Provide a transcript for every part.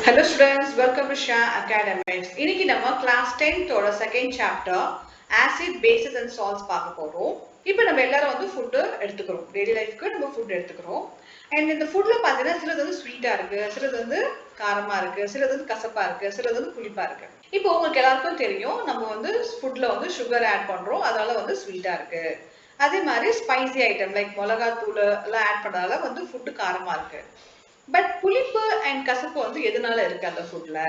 Hello students, welcome to Shah Academics. இன்னைக்கு நம்ம class 10th ஓட second chapter acid, bases and salts பார்க்க போறோம். இப்போ நம்ம எல்லாரும் வந்து food எடுத்துக்கிறோம். Daily lifeக்கு நம்ம food எடுத்துக்கிறோம். And இந்த foodல பார்த்தீங்கன்னா சிலது வந்து ஸ்வீட்டா இருக்கு, சிலது வந்து காரமா இருக்கு, சிலது வந்து கசப்பா இருக்கு, சிலது வந்து புளிப்பா இருக்கு. இப்போ உங்களுக்கு எல்லாருக்கும் தெரியும் நம்ம வந்து foodல வந்து சுகர் ஆட் பண்றோம், அதனால வந்து ஸ்வீட்டா இருக்கு. அதே மாதிரி ஸ்பைசி ஐட்டம் லைக் மிளகாத்தூள் எல்லாம் ஆட் பண்ணதால வந்து ஃபுட் காரமா இருக்கு. பட் புளிப்பு அண்ட் கசப்பு வந்து எதனால இருக்கு அந்த ஃபுட்ல?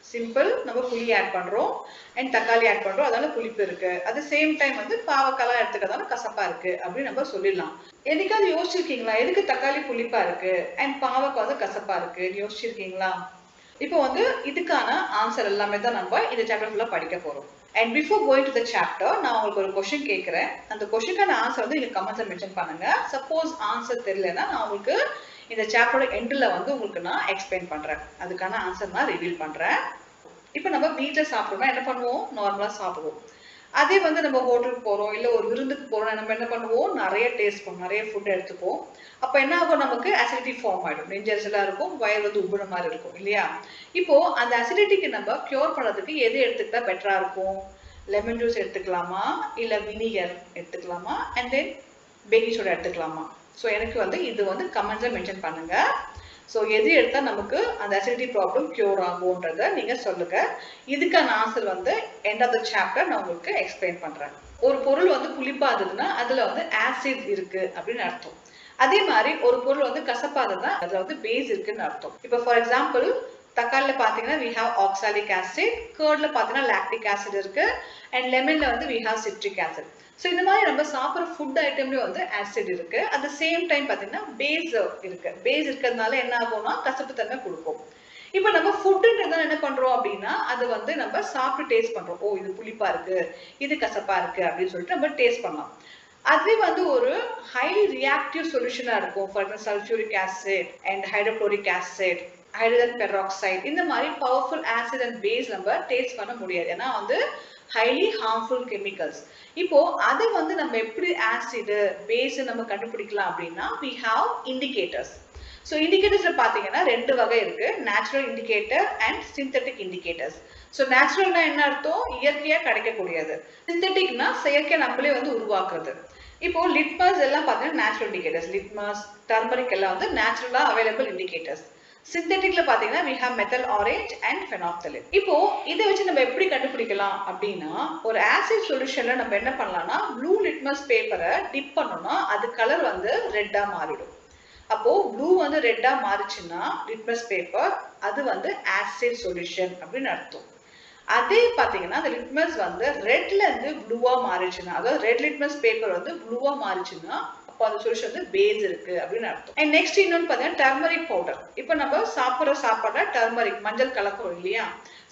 சிம்பிள், நம்ம புளி ஆட் பண்றோம் அண்ட் தக்காளி ஆட் பண்றோம், அதனால புளிப்பு இருக்கு. அட் சேம் டைம் வந்து பாவக்காய் எடுத்துக்கிறதால கசப்பா இருக்கு அப்படின்னு நம்ம சொல்லிடலாம். என்னைக்காவது யோசிச்சிருக்கீங்களா எதுக்கு தக்காளி புளிப்பா இருக்கு அண்ட் பாவக்காய் வந்து கசப்பா இருக்கு யோசிச்சிருக்கீங்களா? இப்போ வந்து இதுக்கான ஆன்சர் எல்லாமே தான் நம்ம இந்த சாப்டர் ஃபுல்லா படிக்க போறோம். And before going to the chapter நான் உங்களுக்கு ஒரு கொஸ்டின் கேட்கிறேன். அந்த கொஸ்டினுக்கான ஆன்சர் வந்து நீங்க கமெண்ட்ஸ்ல மென்ஷன் பண்ணுங்க. சப்போஸ் ஆன்சர் தெரியலன்னா நான் உங்களுக்கு இந்த சாப்டரோட எண்ட்ல வந்து உங்களுக்கு நான் எக்ஸ்பிளைன் பண்றேன். அதுக்கான ஆன்சர் நான் ரிவீல் பண்றேன். இப்போ நம்ம வீட்டுல சாப்பிடணும்னா என்ன பண்ணுவோம்? நார்மலா சாப்பிடுவோம். அதே வந்து நம்ம ஹோட்டலுக்கு போறோம் இல்ல ஒரு விருந்துக்கு போறோம், நம்ம என்ன பண்ணுவோம்? நிறைய டேஸ்ட் பண்ணுவோம், நிறைய ஃபுட் எடுத்துப்போம். அப்ப என்ன ஆகும்? நமக்கு அசிடிட்டி ஃபார்ம் ஆயிடும், நெஞ்சரிச்சலா இருக்கும், வயிறு வந்து உப்புற மாதிரி இருக்கும் இல்லையா? இப்போ அந்த அசிடிட்டிக்கு நம்ம கியூர் பண்றதுக்கு எது எடுத்துக்கிட்டா பெட்டரா இருக்கும்? லெமன் ஜூஸ் எடுத்துக்கலாமா இல்ல வினிகர் எடுத்துக்கலாமா அண்ட் தென் பேக்கிங் சோடா எடுத்துக்கலாமா? ஸோ எனக்கு வந்து இது வந்து கமெண்ட்ஸ்ல மென்ஷன் பண்ணுங்க. ஸோ எது எடுத்தா நமக்கு அந்த அசிடிட்டி ப்ராப்ளம் கியூர் ஆகும்ன்றத நீங்க சொல்லுங்க. இதுக்கான ஆன்சர் வந்து எண்ட் ஆஃப் த சாப்டர் நான் உங்களுக்கு எக்ஸ்பிளைன் பண்றேன். ஒரு பொருள் வந்து புளிப்பா இருந்ததுன்னா அதுல வந்து ஆசிட் இருக்கு அப்படின்னு அர்த்தம். அதே மாதிரி ஒரு பொருள் வந்து கசப்பா இருந்தா அதுல வந்து பேஸ் இருக்குன்னு அர்த்தம். இப்போ ஃபார் எக்ஸாம்பிள் தக்காளில பாத்தீங்கன்னா we have oxalic acid, கர்ட்ல பாத்தீங்கன்னா lactic acid இருக்கு and லெமன்ல வந்து we have citric acid. So இந்த மாதிரி நம்ம சாப்பிட்ற ஃபுட் ஐட்டம்லயும் வந்து ஆசிட் இருக்கு. அட் த சேம் டைம் பாத்தீங்கன்னா பேஸ் இருக்கு. பேஸ் இருக்கிறதுனால என்ன ஆகும்னா கசப்பு தன்மை கொடுக்கும். இப்போ நம்ம ஃபுட்டுன்றத என்ன பண்றோம் அப்படின்னா அது வந்து நம்ம சாப்பிட்டு டேஸ்ட் பண்றோம். ஓ இது புளிப்பா இருக்கு, இது கசப்பா இருக்கு அப்படின்னு சொல்லிட்டு நம்ம டேஸ்ட் பண்ணலாம். அதுவே வந்து ஒரு ஹைலி ரியாக்டிவ் சொல்யூஷனா இருக்கும். For example sulphuric acid and hydrochloric acid, hydrogen peroxide, இந்த மாதிரி பவர்ஃபுல் ஆசிட் அண்ட் பேஸ் நம்ம டேஸ்ட் பண்ண முடியாது. ஏன்னா வந்து ஹைலி ஹார்ம்ஃபுல் கெமிக்கல்ஸ். இப்போ அது வந்து நம்ம எப்படி ஆசிட் பேஸ் நம்ம கண்டுபிடிக்கலாம் அப்படின்னா we have indicators. ஸோ இண்டிகேட்டர்ஸ்ல பாத்தீங்கன்னா ரெண்டு வகை இருக்கு, natural indicator and synthetic indicators. So நேச்சுரல்னா என்ன அர்த்தம்? இயற்கையா கிடைக்கக்கூடியது. சிந்தட்டிக்னா செயற்கையா நம்மளே வந்து உருவாக்குறது. இப்போ லிட்மஸ் எல்லாம் பாத்தீங்கன்னா நேச்சுரல் இண்டிகேட்டர்ஸ். லிட்மஸ், டர்மரிக் எல்லாம் வந்து நேச்சுரலா அவைலபிள் இண்டிகேட்டர்ஸ். சிந்தட்டிக்ல பாத்தீங்கன்னா we have methyl orange and phenolphthalein. இப்போ இதை வச்சு நம்ம எப்படி கண்டுபிடிக்கலாம் அப்படின்னா ஒரு ஆசிட் சொல்யூஷன்ல நம்ம என்ன பண்ணலாம்னா ப்ளூ லிட்மஸ் பேப்பரை டிப் பண்ணோம்னா அது கலர் வந்து ரெட்டா மாறிடும். அப்போ ப்ளூ வந்து ரெட்டா மாறிச்சுன்னா லிட்மஸ் பேப்பர் அது வந்து ஆசிட் சொல்யூஷன் அப்படின்னு அர்த்தம். அதே பாத்தீங்கன்னா அந்த லிட்மஸ் வந்து ரெட்ல இருந்து ப்ளூவா மாறிச்சுன்னா, அதாவது ரெட் லிட்மஸ் பேப்பர் வந்து ப்ளூவா மாறிச்சுன்னா அப்போ அந்த சொல்யூஷன் வந்து பேஸ் இருக்கு அப்படின்னு அர்த்தம். அண்ட் நெக்ஸ்ட் இன்னொன்னு பாத்தீங்கன்னா டர்மரிக் பவுடர். இப்போ நம்ம சாப்பிட்ற சாப்பாடுல டர்மரிக் மஞ்சள் கலக்கிறோம் இல்லையா?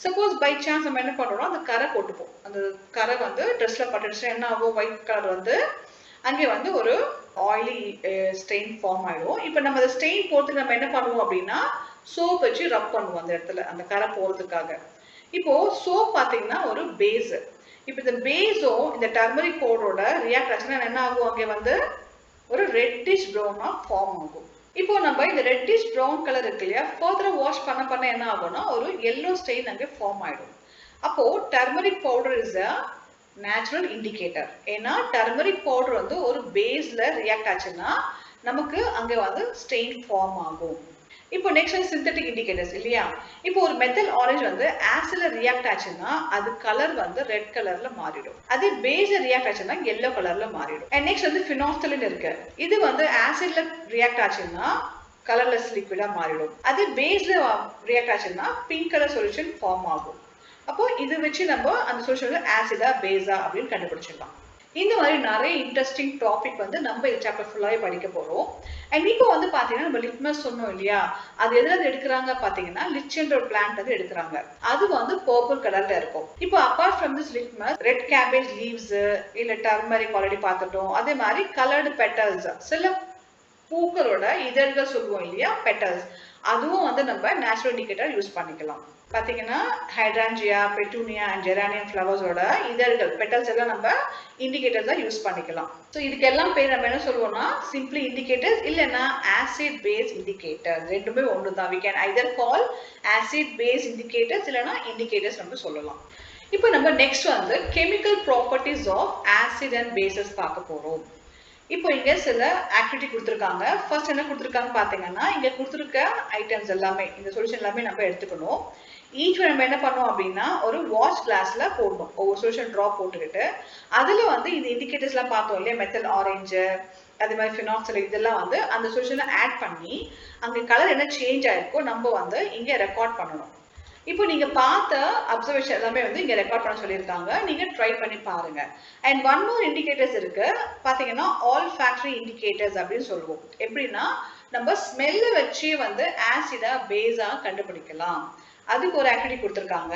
சப்போஸ் பை சான்ஸ் நம்ம என்ன பண்றோம்னா அந்த கரை போட்டுப்போம். அந்த கரை வந்து ட்ரெஸ்ல பட்டுச்சுன்னா என்ன ஆகும்? ஒயிட் கலர் வந்து அங்கே வந்து ஒரு ஆயிலி ஸ்டெயின் ஃபார்ம் ஆயிடும். இப்போ நம்ம அந்த ஸ்டெயின் போட்டு நம்ம என்ன பண்ணுவோம் அப்படின்னா சோப் வச்சு ரப் பண்ணுவோம் அந்த இடத்துல அந்த கரை போறதுக்காக. இப்போ சோப் பாத்தீங்கன்னா ஒரு பேஸ். இப்போ இந்த பேஸும் இந்த டர்மரிக் பவுடரோட ரியாக்ட் ஆச்சுன்னா என்ன ஆகும்? அங்கே வந்து ஒரு ரெட்டிஷ் ப்ரௌனா ஃபார்ம் ஆகும். இப்போ நம்ம இந்த ரெட்டிஷ் ப்ரௌன் கலர் இருக்கு இல்லையா, ஃபர்தரா வாஷ் பண்ண பண்ண என்ன ஆகும்னா ஒரு yellow ஸ்டெயின் அங்கே ஃபார்ம் ஆயிடும். அப்போ turmeric powder is a natural indicator. ஏன்னா டர்மரிக் பவுடர் வந்து ஒரு பேஸ்ல ரியாக்ட் ஆச்சுன்னா நமக்கு அங்க வந்து ஸ்டெயின் ஃபார்ம் ஆகும். இப்போ நெக்ஸ்ட் வந்து சிந்தட்டிக் இண்டிகேட்டர்ஸ் இல்லையா? இப்போ ஒரு மெத்தல் ஆரஞ்சு வந்து ஆசிட்ல ரியாக்ட் ஆச்சுன்னா அது கலர் வந்து ரெட் கலர்ல மாறிடும். அதே பேஸ்ல ரியாக்ட் ஆச்சுன்னா yellow கலர்ல மாறிடும். அண்ட் நெக்ஸ்ட் வந்து phenolphthalein இருக்கு. இது வந்து ஆசிட்ல ரியாக்ட் ஆச்சுன்னா கலர்லெஸ் லிக்விடா மாறிடும். அதே பேஸ்ல ரியாக்ட் ஆச்சுன்னா பிங்க் கலர் சொல்யூஷன் ஃபார்ம் ஆகும். அப்போ இது வச்சு நம்ம அந்த சொல்யூஷன் ஆசிடா பேஸா அப்படின்னு கண்டுபிடிச்சிடலாம். இந்த மாதிரி நிறைய இன்ட்ரெஸ்டிங் டாபிக் வந்து நம்ம இந்த சாப்டர் ஃபுல்லாவே படிக்க போறோம். அண்ட் இப்போ வந்து பாத்தீங்கன்னா நம்ம லிட்மஸ் சொன்னோம் இல்லையா, அது எதுல இருந்து எடுக்கிறாங்க பாத்தீங்கன்னா லிச்சன்ற ஒரு பிளான்ட் வந்து எடுக்கிறாங்க. அது வந்து பர்பிள் கலர்ல இருக்கும். இப்போ apart from this litmus red cabbage leaves இல்ல டர்மரிக் ஆல்ரெடி பார்த்துட்டோம். அதே மாதிரி கலர்டு பெட்டல்ஸ் சில பூக்களோட இதழ்கள் சொல்லுவோம் இல்லையா, பெட்டல்ஸ், அதுவும் வந்து நம்ம நேச்சுரல் இண்டிகேட்டர் யூஸ் பண்ணிக்கலாம். பாத்தீங்கன்னா ஹைட்ரான்ஜியா, பெட்டூனியா அண்ட் ஜெரானியம் ஃப்ளவர்ஸோட இதழ்கள், பெட்டல்ஸ் எல்லாம் நம்ம இண்டிகேட்டர் தான் யூஸ் பண்ணிக்கலாம். ஸோ இதுக்கெல்லாம் பேர் நம்ம என்ன சொல்லுவோம்னா சிம்பிளி இண்டிகேட்டர்ஸ் இல்லைன்னா ஆசிட் பேஸ் இண்டிகேட்டர், ரெண்டுமே ஒன்று தான். We can either call acid base indicators இல்லைன்னா இண்டிகேட்டர்ஸ் நம்ம சொல்லலாம். இப்போ நம்ம நெக்ஸ்ட் வந்து chemical properties of acid and bases பார்க்க போறோம். இப்போ இங்க சில ஆக்டிவிட்டி கொடுத்துருக்காங்க. ஃபர்ஸ்ட் என்ன கொடுத்துருக்காங்க பாத்தீங்கன்னா, இங்க கொடுத்துருக்க ஐட்டம்ஸ் எல்லாமே, இந்த சொல்யூஷன் எல்லாமே நம்ம எடுத்துக்கணும். ஈச் நம்ம என்ன பண்ணோம் அப்படின்னா ஒரு வாஷ் கிளாஸ்ல போடணும். ஒவ்வொரு சொல்யூஷன் ட்ராப் போட்டுக்கிட்டு அதுல வந்து இந்த இண்டிகேட்டர்ஸ் எல்லாம் பார்த்தோம் இல்லையா, மெத்தல் ஆரஞ்சு, அதே மாதிரி ஃபினாக்சல், இதெல்லாம் வந்து அந்த சொல்யூஷன்ல ஆட் பண்ணி அங்க கலர் என்ன சேஞ்ச் ஆயிருக்கோ நம்ம வந்து இங்க ரெக்கார்ட் பண்ணணும். இப்போ நீங்க பார்த்த அப்சர்வேஷன் எல்லாமே வந்து இங்க ரெக்கார்ட் பண்ண சொல்லியிருக்காங்க. நீங்க ட்ரை பண்ணி பாருங்க. அண்ட் ஒன் மோர் இண்டிகேட்டர்ஸ் இருக்கு பாத்தீங்கன்னா, ஆல் ஃபேக்டரி இண்டிகேட்டர்ஸ் அப்படின்னு சொல்லுவோம். எப்படின்னா நம்ம ஸ்மெல்ல வச்சு வந்து ஆசிடா பேஸா கண்டுபிடிக்கலாம். அதுக்கு ஒரு ஆக்டிவிட்டி கொடுத்துருக்காங்க.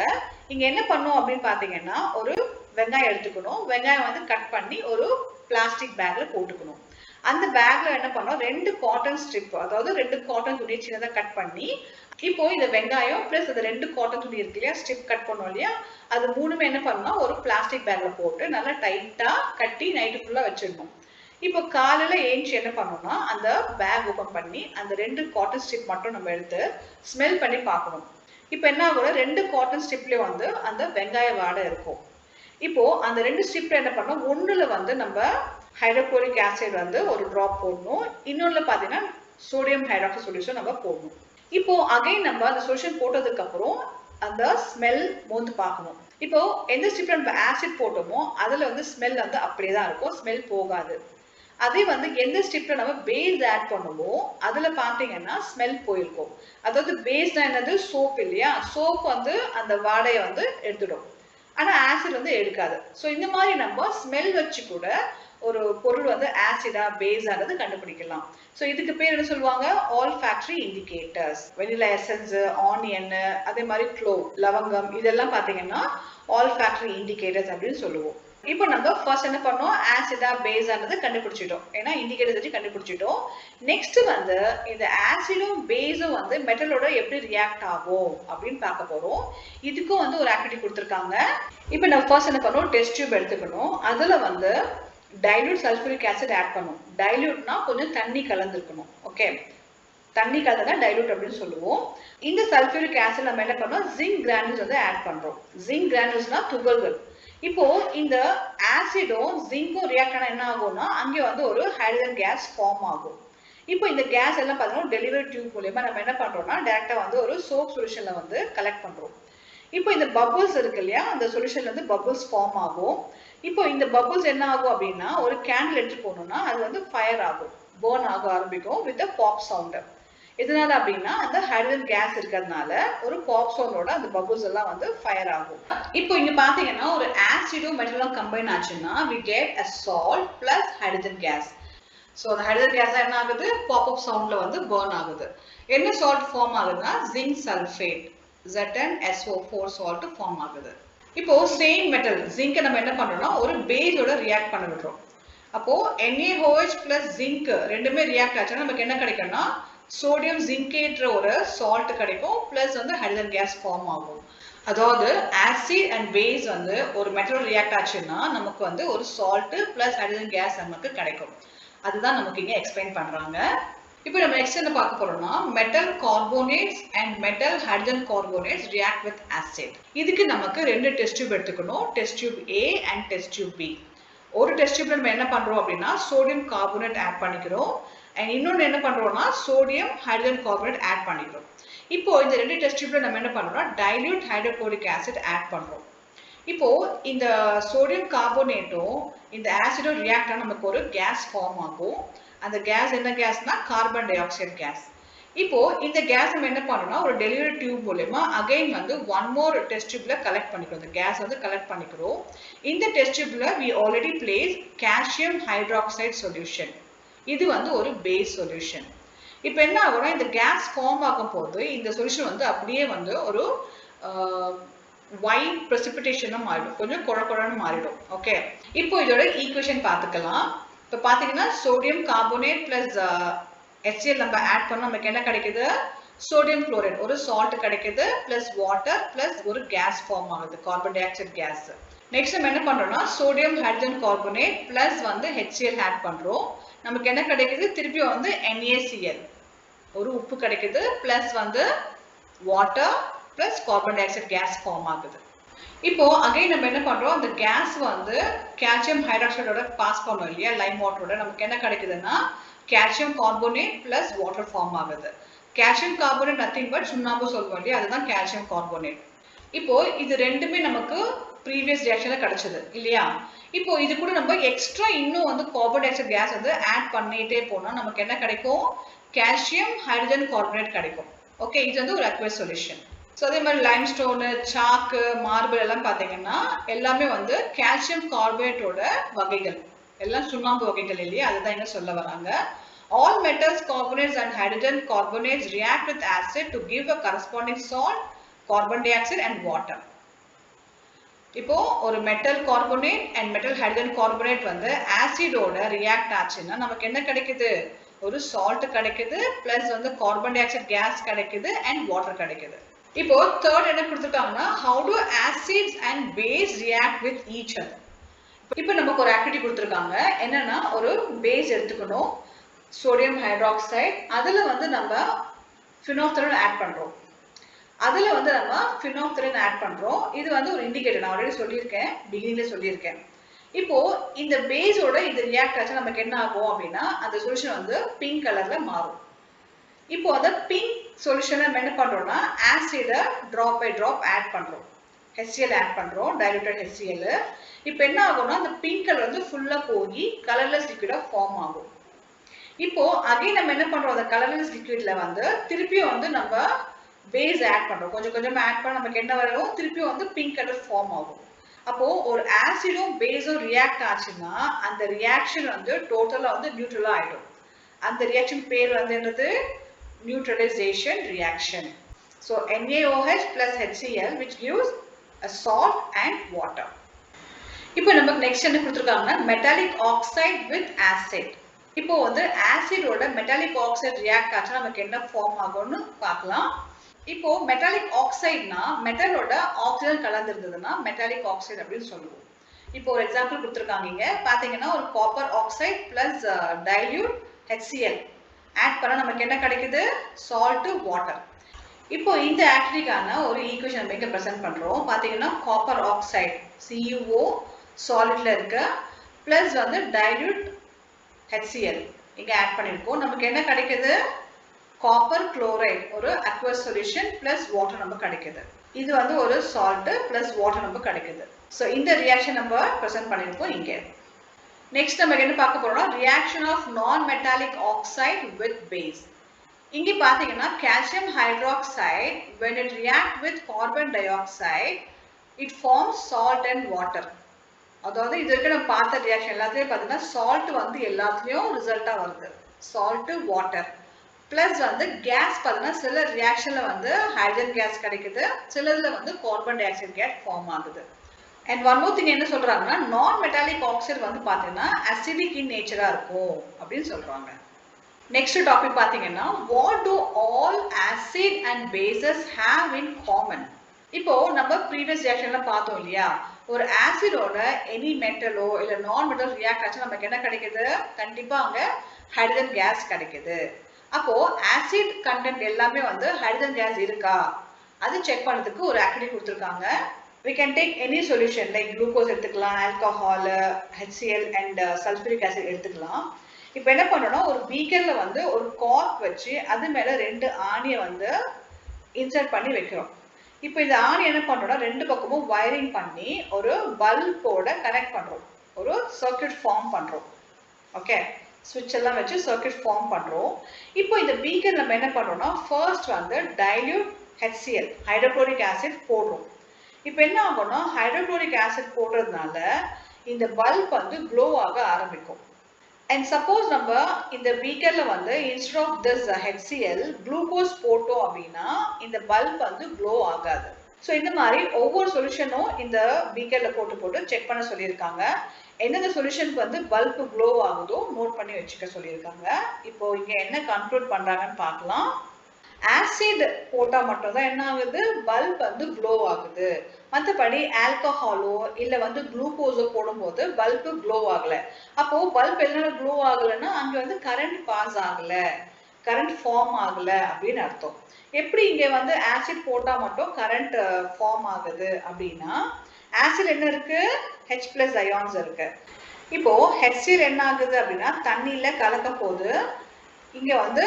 இங்க என்ன பண்ணும் அப்படின்னு பாத்தீங்கன்னா, ஒரு வெங்காயம் எடுத்துக்கணும். வெங்காயம் வந்து கட் பண்ணி ஒரு பிளாஸ்டிக் பேக்ல போட்டுக்கணும். அந்த பேக்ல என்ன பண்ணோம், 2 காட்டன் ஸ்ட்ரிப், அதாவது 2 காட்டன் துணி சின்னதா கட் பண்ணி, இப்போ இந்த வெங்காயம் பிளஸ் அந்த 2 காட்டன் துணி இருக்கு இல்லையா, ஸ்ட்ரிப் கட் பண்ணோம் இல்லையா, அது மூணுமே என்ன பண்ணா ஒரு பிளாஸ்டிக் பேக்ல போட்டு நல்லா டைட்டா கட்டி நைட்டு ஃபுல்லா வச்சிடணும். இப்போ காலையில ஏஞ்சி என்ன பண்ணோம்னா அந்த பேக் ஓபன் பண்ணி அந்த 2 காட்டன் ஸ்ட்ரிப் மட்டும் நம்ம எடுத்து ஸ்மெல் பண்ணி பார்க்கணும். இப்போ என்ன ஆகும், 2 காட்டன் ஸ்ட்ரிப்லயும் வந்து அந்த வெங்காய வாடை இருக்கும். இப்போ அந்த 2 ஸ்ட்ரிப்ல என்ன பண்ணோம், ஒண்ணுல வந்து நம்ம ஹைட்ரோகுளோரிக் ஆசிட் வந்து ஒரு டிராப் போடணும், இன்னொன்னுல பாத்தீங்கன்னா சோடியம் ஹைட்ராக்சைடு சொல்யூஷன் நம்ம போடணும். இப்போ அகைன் நம்ம அந்த சொல்யூஷன் போட்டதுக்கு அப்புறம் அந்த ஸ்மெல் மோந்து பார்க்கணும். இப்போ எந்த ஸ்ட்ரிப்ல நம்ம ஆசிட் போட்டோமோ அதுல வந்து ஸ்மெல் வந்து அப்படியே தான் இருக்கும், ஸ்மெல் போகாது. அதே வந்து எந்த ஸ்ட்ரிப்ல நம்ம பேஸ் ஆட் பண்ணுமோ அதுல பாத்தீங்கன்னா ஸ்மெல் போயிருக்கும். அதாவது பேஸ்னா என்னது, சோப் இல்லையா, சோப் வந்து அந்த வாடையை வந்து எடுத்துடும், ஆனா ஆசிட் வந்து எடுக்காது. ஸோ இந்த மாதிரி நம்ம ஸ்மெல் வச்சு கூட ஒரு பொருள் வந்து ஆசிடா பேஸானது கண்டுபிடிக்கலாம். ஸோ இதுக்கு பேர் என்ன சொல்லுவாங்க, olfactory indicators. Vanilla essence, onion, அதே மாதிரி க்ளோவ், லவங்கம், இதெல்லாம் பாத்தீங்கன்னா ஆல் ஃபேக்டரி இண்டிகேட்டர்ஸ் அப்படின்னு சொல்லுவோம். இப்போ நம்ம ஃபர்ஸ்ட் என்ன பண்ணோம், ஆசிடா பேஸானது கண்டுபிடிச்சிட்டோம், ஏன்னா இண்டிகேட்டர் வச்சு கண்டுபிடிச்சிட்டோம். நெக்ஸ்ட் வந்து இந்த ஆசிடும் பேஸும் வந்து மெட்டலோட எப்படி ரியாக்ட் ஆகும் அப்படின்னு பார்க்க போறோம். இதுக்கும் வந்து ஒரு ஆக்டிவிட்டி கொடுத்துருக்காங்க. இப்போ நம்ம ஃபர்ஸ்ட் என்ன பண்ணோம், டெஸ்ட் டியூப் எடுத்துக்கணும். அதுல வந்து டைல்யூட் சல்ஃபூரிக் ஆசிட் ஆட் பண்ணும். டைல்யூட்னா கொஞ்சம் தண்ணி கலந்துருக்கணும். ஓகே, தண்ணி கலந்தா டைல்யூட் அப்படின்னு சொல்லுவோம். இந்த சல்ஃபூரிக் ஆசிட் நம்ம என்ன பண்ணோம், ஜிங்க் கிரானுல்ஸ் வந்து ஆட் பண்றோம். ஜிங்க் கிரானுல்ஸ்னா துகள்கள். இப்போ இந்த ஆசிடும் ஜிங்கும் ரியாக்ட் ஆனா என்ன ஆகும்னா அங்கே வந்து ஒரு ஹைட்ரஜன் கேஸ் ஃபார்ம் ஆகும். இப்போ இந்த கேஸ் எல்லாம் பார்த்தீங்கன்னா டெலிவரி டியூப் மூலமா நம்ம என்ன பண்றோம்னா டைரக்டா வந்து ஒரு சோப் சொல்யூஷன்ல வந்து கலெக்ட் பண்றோம். இப்போ இந்த பபிள்ஸ் இருக்கு இல்லையா, அந்த சொல்யூஷன்ல இருந்து பபிள்ஸ் ஃபார்ம் ஆகும். இப்போ இந்த பபிள்ஸ் என்ன ஆகும் அப்படின்னா ஒரு கேண்டில் எடுத்து போனோம்னா அது வந்து ஃபயர் ஆகும், பர்ன் ஆக ஆரம்பிக்கும் வித் பாப் சவுண்ட். எதனால அப்படின்னா அந்த ஹைட்ரஜன் கேஸ் இருக்கிறதுனால ஒரு பாப் சவுண்டோட அந்த பபிள்ஸ் எல்லாம் வந்து ஃபயர் ஆகும். இப்போ இங்க பாத்தீங்கன்னா ஒரு ஆசிடும் மெட்டலும் கம்பைன் ஆச்சுன்னா we get a salt plus hydrogen gas. So அந்த ஹைட்ரஜன் கேஸ் என்ன ஆகுது, பாப் அப் சவுண்ட்ல வந்து பர்ன் ஆகுது. என்ன சால்ட் ஃபார்ம் ஆகுதுன்னா zinc sulphate, ZnSO4 salt form ஆகுது. இப்போ சேம் மெட்டல் ஜிங்க் நம்ம என்ன பண்றோம்னா ஒரு பேஸோட ரியாக்ட் பண்ண விடுறோம். அப்போ NaOH plus ஜிங்க் ரெண்டுமே ரியாக்ட் ஆச்சுன்னா நமக்கு என்ன கிடைக்கும்னா சோடியம் ஜிங்கேட்ற ஒரு சால்ட் கிடைக்கும், பிளஸ் வந்து ஹைட்ரஜன் கேஸ் ஃபார்ம் ஆகும். அதாவது ஆசிட் அண்ட் பேஸ் வந்து ஒரு மெட்டலோட ரியாக்ட் ஆச்சுன்னா நமக்கு வந்து ஒரு சால்ட் பிளஸ் ஹைட்ரஜன் கேஸ் நமக்கு கிடைக்கும். அதுதான் நமக்கு இங்க எக்ஸ்பிளைன் பண்றாங்க. இப்போ நம்ம நெக்ஸ்ட் என்ன பார்க்க போறோம்னா metal carbonates and metal hydrogen carbonates react with acid. இதுக்கு நமக்கு 2 டெஸ்ட் டியூப் எடுத்துக்கணும், test tube A and test tube B. ஒரு டெஸ்ட் டியூப்ல நம்ம என்ன பண்றோம் அப்படின்னா சோடியம் கார்போனேட் ஆட் பண்ணிக்கிறோம், அண்ட் இன்னொன்று என்ன பண்றோம்னா சோடியம் ஹைட்ரஜன் கார்போனேட் ஆட் பண்ணிக்கிறோம். இப்போ இந்த 2 டெஸ்ட் டியூப்ல நம்ம என்ன பண்றோம்னா டைல்யூட் ஹைட்ரோகுளோரிக் ஆசிட் ஆட் பண்றோம். இப்போ இந்த சோடியம் கார்போனேட்டும் இந்த ஆசிடும் ரியாக்ட் ஆனா நமக்கு ஒரு கேஸ் ஃபார்ம் ஆகும். அந்த கேஸ் என்ன கேஸ்னா கார்பன் டை ஆக்சைடு கேஸ். இப்போ இந்த கேஸ் நம்ம என்ன பண்ணோம்னா ஒரு டெலிவரி டியூப் மூலமா அகைன் வந்து ஒன் மோர் டெஸ்ட் டியூப்ல கலெக்ட் பண்ணிக்கிறோம். இந்த கேஸ் வந்து கலெக்ட் பண்ணிக்கிறோம். இந்த test டியூப்ல we already placed calcium hydroxide solution. இது வந்து ஒரு பேஸ் சொல்யூஷன். இப்போ என்ன ஆகும்னா இந்த கேஸ் ஃபார்ம் ஆகும் போது இந்த சொல்யூஷன் வந்து அப்படியே வந்து ஒரு ஒயிட் precipitation மாறிடும், கொஞ்சம் குழ குழன்னு மாறிடும். ஓகே, இப்போ இதோட ஈக்குவேஷன் பார்த்துக்கலாம். இப்போ பார்த்தீங்கன்னா சோடியம் கார்போனேட் பிளஸ் HCl நம்ம ஆட் பண்ணா நமக்கு என்ன கிடைக்குது? சோடியம் குளோரைட் ஒரு சால்ட் கிடைக்குது பிளஸ் வாட்டர் பிளஸ் ஒரு கேஸ் ஃபார்ம் ஆகுது, carbon dioxide gas. Next நம்ம என்ன பண்றோம்னா சோடியம் ஹைட்ரஜன் கார்பனேட் பிளஸ் வந்து HCl ஆட் பண்றோம். நமக்கு என்ன கிடைக்குது? திருப்பி வந்து NaCl ஒரு உப்பு கிடைக்குது பிளஸ் வந்து water plus carbon dioxide gas form ஆகுது. இப்போ அகைன் நம்ம என்ன பண்றோம், அந்த கேஸ் வந்து கால்சியம் ஹைட்ராக்சைடோட பாஸ் பண்ணோம் இல்லையா, லைம் வாட்டரோட, நமக்கு என்ன கிடைக்குதுன்னா calcium carbonate plus water form ஆகுது. கால்சியம் கார்பனேட் நத்திங் பட் சுண்ணாம்பு சொல்லுவோம் இல்லையா, அதுதான் கால்சியம் கார்பனேட். இப்போ இது ரெண்டுமே நமக்கு ப்ரீவியஸ் ரியாக்ஷன்ல கிடைச்சது இல்லையா. இப்போ இது கூட நம்ம எக்ஸ்ட்ரா இன்னும் வந்து கார்பன் டை ஆக்சைடு கேஸ் வந்து ஆட் பண்ணிட்டே போனா நமக்கு என்ன கிடைக்கும்? கால்சியம் ஹைட்ரஜன் கார்பனேட் கிடைக்கும். ஓகே, இது வந்து ஒரு அக்வஸ் சொல்யூஷன். ஸோ அதே மாதிரி லைம்ஸ்டோனு, சாக்கு, மார்பிள் எல்லாம் பார்த்தீங்கன்னா எல்லாமே வந்து கால்சியம் கார்பனேட்டோட வகைகள், எல்லாம் சுண்ணாம்பு வகைகள் இல்லையா, அதுதான் இங்க சொல்ல வராங்க. All metals, carbonates and hydrogen carbonates react with acid to give a corresponding salt, carbon dioxide and water. இப்போ ஒரு metal carbonate and metal hydrogen carbonate வந்து ஆசிடோட ரியாக்ட் ஆச்சுன்னா நமக்கு என்ன கிடைக்குது? ஒரு சால்ட் கிடைக்குது பிளஸ் வந்து கார்பன் டை ஆக்சைடு கேஸ் கிடைக்குது அண்ட் வாட்டர் கிடைக்குது. இப்போ தேர்ட் என்ன கொடுத்துருக்காங்கன்னா how do acids and base react with each other. இப்போ நமக்கு ஒரு ஆக்டிவிட்டி கொடுத்துருக்காங்க, என்னன்னா ஒரு பேஸ் எடுத்துக்கணும், சோடியம் ஹைட்ராக்சைடு, அதுல வந்து நம்ம ஃபினோல்ஃதரீன் ஆட் பண்றோம். அதுல வந்து நம்ம ஃபினோல்ஃதரீன் ஆட் பண்றோம். இது வந்து ஒரு இண்டிகேட்டர், நான் ஆல்ரெடி சொல்லியிருக்கேன், பிகினிங்ல சொல்லியிருக்கேன். இப்போ இந்த பேஸோட இது ரியாக்ட் ஆச்சு நமக்கு என்ன ஆகும் அப்படின்னா அந்த சொல்யூஷன் வந்து பிங்க் கலர்ல மாறும். இப்போ அந்த பிங்க் சொல்யூஷனை நம்ம என்ன பண்றோம்னா ஆசிட டிராப் பை டிராப் ஆட் பண்றோம், HCl ஆட் பண்றோம், டைலூட்டட் HCl. இப்போ என்ன ஆகும்னா அந்த பிங்க் கலர் வந்து ஃபுல்லா போய் கலர்லெஸ் லிக்விடா ஃபார்ம் ஆகும். இப்போ அகைன் நம்ம என்ன பண்றோம், அந்த கலர்லெஸ் லிக்விட்ல வந்து திருப்பியும் வந்து நம்ம பேஸ் ஆட் பண்றோம், கொஞ்சம் கொஞ்சமா ஆட் பண்ண நமக்கு என்ன வரும், திருப்பியும் வந்து பிங்க் கலர் ஃபார்ம் ஆகும். அப்போ ஒரு ஆசிடும் பேஸும் ரியாக்ட் ஆச்சுன்னா அந்த ரியாக்ஷன் வந்து டோட்டலா வந்து நியூட்ரலா ஆயிடும். அந்த ரியாக்ஷன் பேர் வந்து என்னது? Neutralization reaction. So NaOH plus HCl which gives a salt and water. இப்போ நமக்கு நெக்ஸ்ட் என்ன கொடுத்துருக்காங்கன்னா மெட்டாலிக் ஆக்சைடு வித் ஆசிட். இப்போ வந்து ஆசிடோட மெட்டாலிக் ஆக்சைடு ரியாக்ட் ஆச்சுன்னா நமக்கு என்ன ஃபார்ம் ஆகும்னு பார்க்கலாம். இப்போ மெட்டாலிக் ஆக்சைடுனா மெட்டலோட ஆக்சிஜன் கலந்துருந்ததுன்னா மெட்டாலிக் ஆக்சைடு அப்படின்னு சொல்லுவோம். இப்போ ஒரு எக்ஸாம்பிள் கொடுத்துருக்காங்க, இங்க பாத்தீங்கன்னா ஒரு copper oxide plus dilute HCl add பண்ணா நமக்கு என்ன கிடைக்குது? Salt, water. இப்போ இந்த ஆக்டிவிட்டிக்கான ஒரு ஈக்குவேஷன் நம்ம இங்க பிரசன்ட் பண்றோம். பாத்தீங்கன்னா காப்பர் ஆக்சைடு CuO சாலிட்ல இருக்கு பிளஸ் வந்து டைல்யூட் HCl இங்க ஆட் பண்ணிருக்கோம். நமக்கு என்ன கிடைக்குது? காப்பர் குளோரைடு ஒரு அக்வஸ் சொல்யூஷன் பிளஸ் வாட்டர் நம்ம கிடைக்குது. இது வந்து ஒரு சால்ட் பிளஸ் வாட்டர் நம்ம கிடைக்குது. ஸோ இந்த ரியாக்ஷன் நம்ம பிரசன்ட் பண்ணிருக்கோம் இங்க. நெக்ஸ்ட் நம்ம என்ன பார்க்க போறோம்னா reaction of non metallic oxide with base. இங்க பாத்தீங்கன்னா calcium hydroxide when it react with carbon dioxide it forms salt and water. அதாவது இது வரைக்கும் நம்ம பார்த்த ரியாக்ஷன் எல்லாத்துலயும் பாத்தீங்கன்னா சால்ட் வந்து எல்லாத்துலயும் ரிசல்ட்டா வருது, சால்ட், வாட்டர் பிளஸ் வந்து கேஸ் பாத்தீங்கன்னா சில ரியாக்ஷன்ல வந்து ஹைட்ரஜன் கேஸ் கிடைக்குது, சிலதுல வந்து carbon dioxide gas form ஆகுது. அண்ட் ஒன் மோர் திங் என்ன சொல்றாங்கன்னா நான் மெட்டாலிக் ஆக்சைடு வந்து பாத்தீங்கன்னா அசிடிக் இன் நேச்சரா இருக்கும் அப்படின்னு சொல்றாங்க. நெக்ஸ்ட் டாபிக் பாத்தீங்கன்னா what do all acid and bases have in common. இப்போ நம்ம ப்ரீவியஸ் ரியாக்ஷன்ல பார்த்தோம் இல்லையா, ஒரு ஆசிடோட எனி மெட்டலோ இல்ல நான் மெட்டல் ரியாக்ட் ஆச்சு நமக்கு என்ன கிடைக்குது? கண்டிப்பா அங்க ஹைட்ரஜன் கேஸ் கிடைக்குது. அப்போ ஆசிட் கண்டென்ட் எல்லாமே வந்து ஹைட்ரஜன் கேஸ் இருக்கா அது செக் பண்ணதுக்கு ஒரு ஆக்டிவிட்டி கொடுத்துருக்காங்க. We can take any solution like glucose எடுத்துக்கலாம், alcohol, HCl and sulfuric acid எடுத்துக்கலாம். இப்போ என்ன பண்ணோம்னா ஒரு பீக்கர்ல வந்து ஒரு கார்க் வச்சு அது மேல ரெண்டு ஆணியை வந்து இன்சர்ட் பண்ணி வைக்கிறோம். இப்போ இந்த ஆணி என்ன பண்றோம்னா ரெண்டு பக்கமும் வயரிங் பண்ணி ஒரு பல்போட கனெக்ட் பண்றோம், ஒரு சர்க்யூட் ஃபார்ம் பண்றோம். ஓகே, ஸ்விட்ச் எல்லாம் வச்சு சர்க்யூட் ஃபார்ம் பண்றோம். இப்போ இந்த பீக்கர் நம்ம என்ன பண்றோம்னா ஃபர்ஸ்ட் வந்து டைல்யூட் HCl ஹைட்ரோகுளோரிக் ஆசிட் போடுறோம். இப்போ என்ன ஆகும்னா ஹைட்ரோகுளோரிக் ஆசிட் போடுறதுனால இந்த பல்ப் வந்து க்ளோ ஆக ஆரம்பிக்கும். அண்ட் சப்போஸ் நம்ம இந்த பீக்கர்ல வந்து instead of this HCl glucose போட்டோம் அப்படின்னா இந்த பல்ப் வந்து க்ளோ ஆகாது. ஸோ இந்த மாதிரி ஒவ்வொரு சொல்யூஷனும் இந்த பீக்கர்ல போட்டு செக் பண்ண சொல்லியிருக்காங்க. எந்தெந்த சொல்யூஷனுக்கு வந்து பல்ப் க்ளோ ஆகுதோ நோட் பண்ணி வச்சுக்க சொல்லியிருக்காங்க. இப்போ இங்க என்ன கன்க்ளூட் பண்றாங்கன்னு பார்க்கலாம். ஆசிட் போட்டா மட்டும் தான் என்ன ஆகுது, பல்ப் வந்து க்ளோ ஆகுது. மற்றபடி ஆல்கஹாலோ இல்ல வந்து குளுக்கோஸோ போடும்போது பல்ப் க்ளோ ஆகல. அப்போ பல்ப் எதனால க்ளோ ஆகலைன்னா அங்க வந்து கரண்ட் பாஸ் ஆகல, கரண்ட் ஃபார்ம் ஆகல அப்படின்னு அர்த்தம். எப்படி இங்க வந்து ஆசிட் போட்டா மட்டும் கரண்ட் ஃபார்ம் ஆகுது அப்படின்னா, ஆசிட் என்ன இருக்கு, H+ அயான்ஸ் இருக்கு. இப்போ HCl என்ன ஆகுது அப்படின்னா தண்ணியில கலக்க போது இங்க வந்து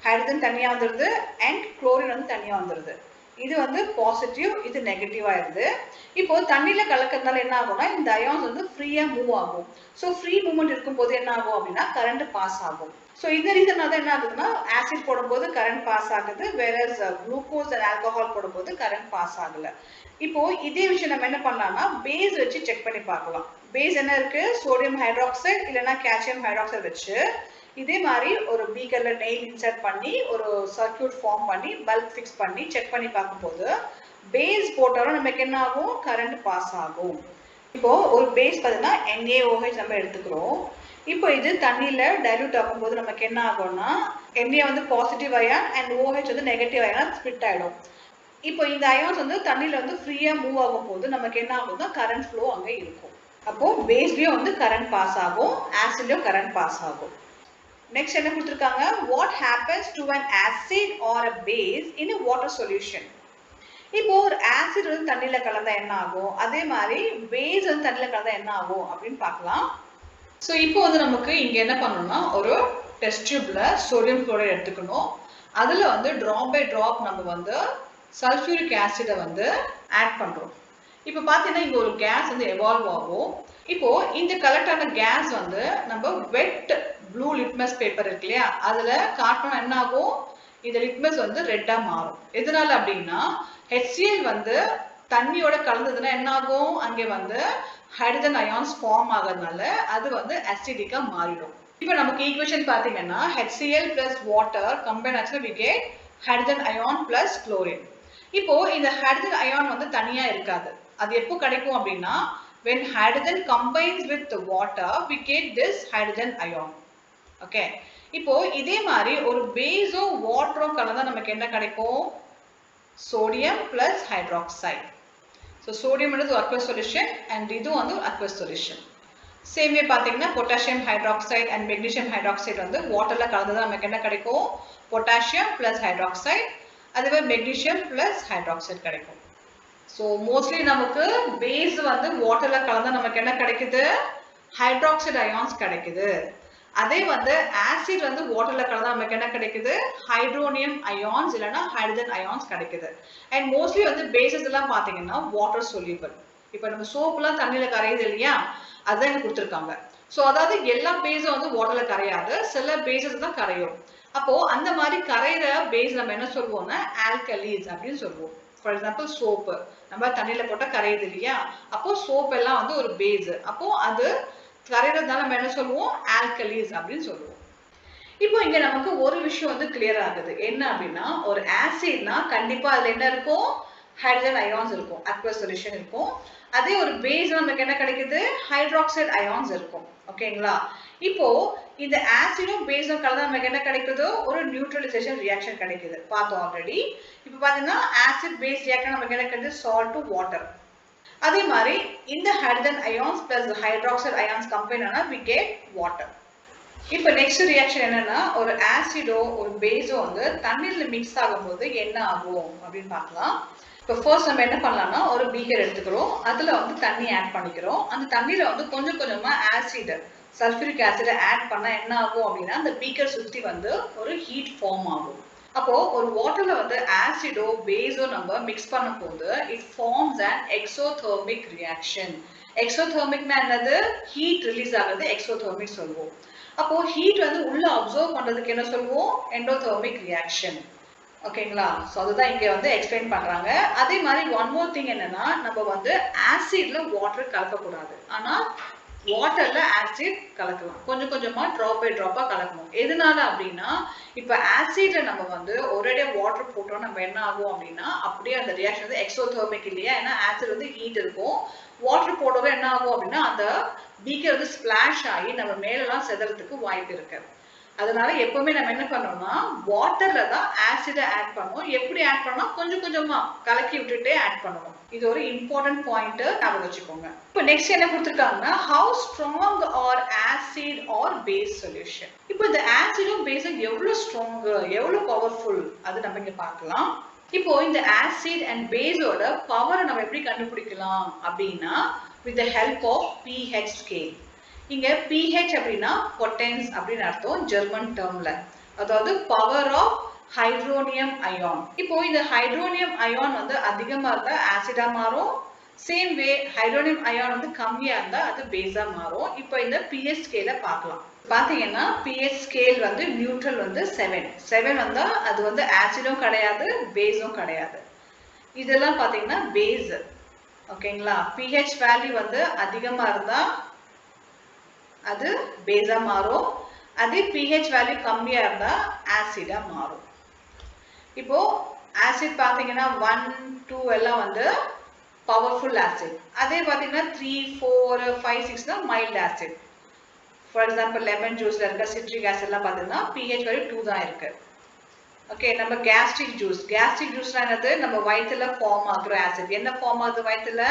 ஹைட்ரஜன் தனியா வந்துருது அண்ட் குளோரின் வந்து தனியா வந்துருது. இது வந்து பாசிட்டிவ், இது நெகட்டிவ் ஆயிருது. இப்போ தண்ணியில கலக்கிறதுனால என்ன ஆகும்னா இந்த அயான்ஸ் வந்து ஃப்ரீயா மூவ் ஆகும். ஸோ ஃப்ரீ மூவ்மெண்ட் இருக்கும்போது என்ன ஆகும் அப்படின்னா கரண்ட் பாஸ் ஆகும். ஸோ இந்த ரீசனால தான் என்ன ஆகுதுன்னா ஆசிட் போடும்போது கரண்ட் பாஸ் ஆகுது, வேறஸ் குளுக்கோஸ் அண்ட் ஆல்கஹால் போடும்போது கரண்ட் பாஸ் ஆகல. இப்போ இதே விஷயம் நம்ம என்ன பண்ணலாம்னா பேஸ் வச்சு செக் பண்ணி பார்க்கலாம். பேஸ் என்ன இருக்கு, சோடியம் ஹைட்ராக்சைடு இல்லைன்னா கால்சியம் ஹைட்ராக்சைடு வச்சு இதே மாதிரி ஒரு பீக்கர்ல நெயில் இன்சர்ட் பண்ணி ஒரு சர்க்யூட் ஃபார்ம் பண்ணி பல்ப் ஃபிக்ஸ் பண்ணி செக் பண்ணி பார்க்கும்போது பேஸ் போட்டாலும் நமக்கு என்ன ஆகும், கரண்ட் பாஸ் ஆகும். இப்போ ஒரு பேஸ் பார்த்தீங்கன்னா NaOH நம்ம எடுத்துக்கிறோம். இப்போ இது தண்ணியில டைல்யூட் ஆகும்போது நமக்கு என்ன ஆகும்னா Na வந்து பாசிட்டிவ் அயான் அண்ட் OH வந்து நெகட்டிவ் அயான் ஸ்பிளிட் ஆயிடும். இப்போ இந்த அயான்ஸ் வந்து தண்ணியில வந்து ஃப்ரீயா மூவ் ஆகும் போது நமக்கு என்ன ஆகும்னா கரண்ட் ஃப்ளோ அங்க இருக்கும். அப்போ பேஸ்லயும் வந்து கரண்ட் பாஸ் ஆகும், ஆசிட்லயும் கரண்ட் பாஸ் ஆகும். நெக்ஸ்ட் என்ன கொடுத்திருக்காங்க, what happens to an acid or a base in a water solution. இப்போ ஒரு ஆசிட் வந்து தண்ணியில கலந்தா என்ன ஆகும், அதே மாதிரி பேஸ் வந்து தண்ணியில கலந்தா என்ன ஆகும் அப்படின்னு பார்க்கலாம். ஸோ இப்போ வந்து நமக்கு இங்க என்ன பண்ணணும்னா ஒரு டெஸ்ட் டியூப்ல சோடியம் குளோரைடு எடுத்துக்கணும். அதுல வந்து டிராப் பை டிராப் நம்ம வந்து சல்ஃபியூரிக் ஆசிடை வந்து ஆட் பண்றோம். இப்போ பார்த்தீங்கன்னா இங்க ஒரு கேஸ் வந்து எவால்வ் ஆகும். இப்போ இந்த கலெக்ட் ஆன கேஸ் வந்து நம்ம வெட் ப்ளூ லிட்மஸ் பேப்பர் இருக்கு இல்லையா, அதுல காட்டணும் என்ன ஆகும், இந்த லிட்மஸ் வந்து ரெட்டா மாறும். எதனால அப்படின்னா HCl வந்து தண்ணியோட கலந்ததுன்னா என்ன ஆகும், அங்கே வந்து ஹைட்ரஜன் அயான்ஸ் ஃபார்ம் ஆகிறதுனால அது வந்து அசிடிக்கா மாறிடும். இப்போ நமக்கு ஈக்குவேஷன் பார்த்தீங்கன்னா HCl plus water combine ஆச்சுன்னா we get hydrogen ion plus chlorine. இப்போ இந்த ஹைட்ரஜன் அயான் வந்து தனியா இருக்காது. அது எப்போ கிடைக்கும் அப்படின்னா when hydrogen combines with the water we get this hydrogen ion. Okay, இப்போ இதே மாதிரி ஒரு பேஸோ வாட்டரோ கலந்தா நமக்கு என்ன கிடைக்கும், sodium plus hydroxide. So sodium வந்து aqueous solution அண்ட் இது வந்து aqueous solution. சேம் வே பார்த்தீங்கன்னா potassium hydroxide and magnesium hydroxide வந்து வாட்டர்ல கலந்தா நமக்கு என்ன கிடைக்கும், பொட்டாசியம் பிளஸ் ஹைட்ராக்சைடு, அதுவே மெக்னீசியம் பிளஸ் ஹைட்ராக்சைடு கிடைக்கும். ஸோ மோஸ்ட்லி நமக்கு பேஸ் வந்து வாட்டர்ல கலந்தா நமக்கு என்ன கிடைக்குது, ஹைட்ராக்சைடு அயான்ஸ் கிடைக்குது. அதே வந்து ஆசிட் வந்து வாட்டர்ல கலந்தா நமக்கு என்ன கிடைக்குது, ஹைட்ரோனியம் அயான்ஸ் இல்லைன்னா ஹைட்ரஜன் அயான்ஸ் கிடைக்குது. அண்ட் மோஸ்ட்லி வந்து பேசஸ் எல்லாம் பார்த்தீங்கன்னா வாட்டர் சொல்யூபிள். இப்போ நம்ம சோப்லாம் தண்ணியில கரையுது இல்லையா, அதுதான் இங்க கொடுத்துருக்காங்க. ஸோ அதாவது எல்லா பேஸும் வந்து வாட்டர்ல கரையாது, சில பேசஸ் தான் கரையும். அப்போ அந்த மாதிரி கரையிற பேஸ் நம்ம என்ன சொல்லுவோம்னா ஆல்கலீஸ் அப்படின்னு சொல்லுவோம். ஃபார் எக்ஸாம்பிள் சோப்பு நம்ம தண்ணியில போட்டா கரையுது இல்லையா, அப்போ சோப் எல்லாம் வந்து ஒரு பேஸ், அப்போ அது கரையிறதுனால நம்ம என்ன சொல்லுவோம், ஆல்கலீஸ் அப்படின்னு சொல்லுவோம். இப்போ இங்க நமக்கு ஒரு விஷயம் வந்து கிளியர் ஆகுது, என்ன அப்படின்னா ஒரு ஆசிட்னா கண்டிப்பா அதுல என்ன இருக்கும், ஹைட்ரஜன் அயான்ஸ் இருக்கும், அக்வஸ் சொல்யூஷன் இருக்கும். அதே ஒரு பேஸ் நமக்கு என்ன கிடைக்குது, ஹைட்ராக்சைடு அயான்ஸ் இருக்கும். ஓகேங்களா, இப்போ இந்த ஆசிடும் பேஸும் கலந்தா நமக்கு என்ன கிடைக்குது, ஒரு நியூட்ரலைசேஷன் ரியாக்ஷன் கிடைக்குது, பார்த்தோம் ஆல்ரெடி. இப்போ பாத்தீங்கன்னா ஆசிட் பேஸ் ரியாக்ஷன் நமக்கு என்ன கிடைக்குது, சால்ட் டு வாட்டர். அதே மாதிரி இந்த hydrogen ions plus hydroxide ions combine ஆனா we get water. இப்போ நெக்ஸ்ட் ரியாக்ஷன் என்னன்னா ஒரு ஆசிடோ ஒரு பேஸோ வந்து தண்ணீர்ல மிக்ஸ் ஆகும்போது என்ன ஆகும் அப்படின்னு பார்க்கலாம். இப்போ ஃபர்ஸ்ட் நம்ம என்ன பண்ணலாம்னா ஒரு பீக்கர் எடுத்துக்கிறோம், அதுல வந்து தண்ணி ஆட் பண்ணிக்கிறோம். அந்த தண்ணியில வந்து கொஞ்சம் கொஞ்சமா ஆசிட் சல்ஃபியூரிக் ஆசிட் ஆட் பண்ணா என்ன ஆகும் அப்படின்னா அந்த பீக்கர் சுத்தி வந்து ஒரு ஹீட் ஃபார்ம் ஆகும். அப்போ ஒரு வாட்டர்ல வந்து ஆசிடோ பேஸோ நம்ம மிக்ஸ் பண்ணும் போது it forms an exothermic reaction. எக்ஸோதெர்மிக்னா என்னது, ஹீட் ரிலீஸ் ஆகுது எக்ஸோதெர்மிக் சொல்லுவோம். அப்போ ஹீட் வந்து உள்ள அப்சர்வ் பண்றதுக்கு என்ன சொல்லுவோம், எண்டோதெர்மிக் ரியாக்ஷன். ஓகேங்களா, ஸோ அதுதான் இங்க வந்து எக்ஸ்பிளைன் பண்றாங்க. அதே மாதிரி ஒன் மோர் திங் என்னன்னா நம்ம வந்து ஆசிட்ல வாட்டர் கலக்கக்கூடாது, ஆனா வாட்டர்ல ஆசிட் கலக்கலாம். கொஞ்சம் கொஞ்சமா ட்ராப் பை ட்ராப்பா கலக்கணும். எதனால அப்படின்னா இப்ப ஆசிட்ல நம்ம வந்து ஒரேடியா வாட்டர் போட்டோம் நம்ம என்ன ஆகும் அப்படின்னா அப்படியே அந்த ரியாக்ஷன் வந்து எக்ஸோதெர்மிக் இல்லையா, ஏன்னா ஆசிட் வந்து ஹீட் இருக்கும். வாட்டர் போட்டோம் என்ன ஆகும் அப்படின்னா அந்த பீக்கர் வந்து ஸ்பிளாஷ் ஆகி நம்ம மேலெல்லாம் செதறதுக்கு வாய்ப்பு இருக்கு. அதனால எப்பவுமே நம்ம என்ன பண்ணோம்னா வாட்டர்ல தான் ஆசிட ஆட் பண்ணுவோம். எப்படி ஆட் பண்ணோம், கொஞ்சம் கொஞ்சமா கலக்கி விட்டுட்டே ஆட் பண்ணணும். இது ஒரு இம்பார்ட்டன்ட் பாயிண்ட் ஞாபகம் வச்சுக்கோங்க. இப்போ நெக்ஸ்ட் என்ன கொடுத்துருக்காங்கன்னா how strong are acid or base solution. இப்போ இந்த ஆசிடும் பேஸும் எவ்வளவு ஸ்ட்ராங் எவ்வளவு பவர்ஃபுல் அது நம்ம இங்க பார்க்கலாம். இப்போ இந்த ஆசிட் அண்ட் பேஸோட பவரை நம்ம எப்படி கண்டுபிடிக்கலாம் அப்படின்னா with the help of pH scale. இங்க pH அப்படின்னா பொட்டன்ஸ் அப்படின்னு அர்த்தம் ஜெர்மன் டேர்ம்ல, அதாவது பவர் ஆஃப் ஹைட்ரோனியம் அயான். இப்போ இந்த ஹைட்ரோனியம் அயான் வந்து அதிகமா இருந்தா ஆசிடா மாறும். சேம் வே ஹைட்ரோனியம் அயான் வந்து கம்மியா இருந்தா அது பேஸா மாறும். இப்போ இந்த pH ஸ்கேல பார்க்கலாம். பாத்தீங்கன்னா pH ஸ்கேல் வந்து நியூட்ரல் வந்து 7 வந்தா அது வந்து ஆசிடும் கிடையாது பேஸும் கிடையாது. இதெல்லாம் பாத்தீங்கன்னா பேஸ். ஓகேங்களா, pH வேல்யூ வந்து அதிகமா இருந்தா அது பேஸா மாறும். அதே pH வேல்யூ கம்மியா இருந்தா ஆசிடா மாறும். இப்போ ஆசிட் பாத்தீங்கன்னா 1, 2 எல்லாம் வந்து பவர்ஃபுல் ஆசிட். அதே பாத்தீங்கன்னா 3, 4, 5, 6 தான் mild acid. For example lemon ஜூஸ்ல இருக்க சிட்ரிக் ஆசிட் எல்லாம் பாத்தீங்கன்னா pH வேல்யூ 2 தான் இருக்கு. ஓகே, நம்ம கேஸ்ட்ரிக் ஜூஸ்னா என்னது, நம்ம வயித்துல ஃபார்ம் ஆகுற ஆசிட். என்ன ஃபார்ம் ஆகுது வயித்துல,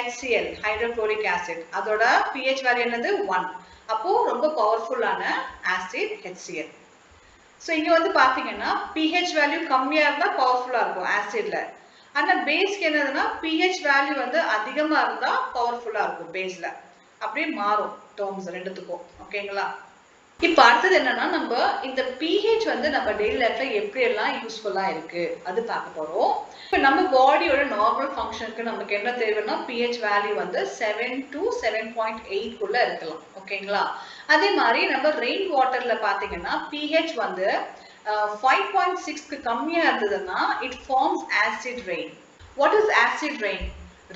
HCl ஹைட்ரோகுளோரிக் ஆசிட். அதோட pH வேல்யூ என்னது 1. அப்போ ரொம்ப பவர்ஃபுல்லான ஆசிட் HCl. சோ இங்க வந்து பாத்தீங்கன்னா pH வேல்யூ கம்மியா இருந்தா பவர்ஃபுல்லா இருக்கும் ஆசிட்ல. ஆனா பேஸ்க்கு என்னதுன்னா pH வேல்யூ வந்து அதிகமா இருந்தா பவர்ஃபுல்லா இருக்கும் பேஸ்ல. அப்படியே மாறும் டேர்ம்ஸ் ரெண்டுத்துக்கும். ஓகேங்களா, இப்ப அடுத்தது என்னன்னா நம்ம இந்த pH வந்து நம்ம டெய்லி லைஃப்ல எப்படி எல்லாம் யூஸ்ஃபுல்லா இருக்கு அது பார்க்க போறோம். இப்ப நம்ம பாடியோட நார்மல் ஃபங்க்ஷனுக்கு நமக்கு என்ன தேவைன்னா pH வேல்யூ வந்து 7 to 7.8 குள்ள இருக்கலாம். ஓகேங்களா, அதே மாதிரி நம்ம ரெயின் வாட்டர்ல பாத்தீங்கன்னா pH வந்து 5.6க்கு கம்மியா இருந்ததுன்னா it forms acid rain. What is acid rain?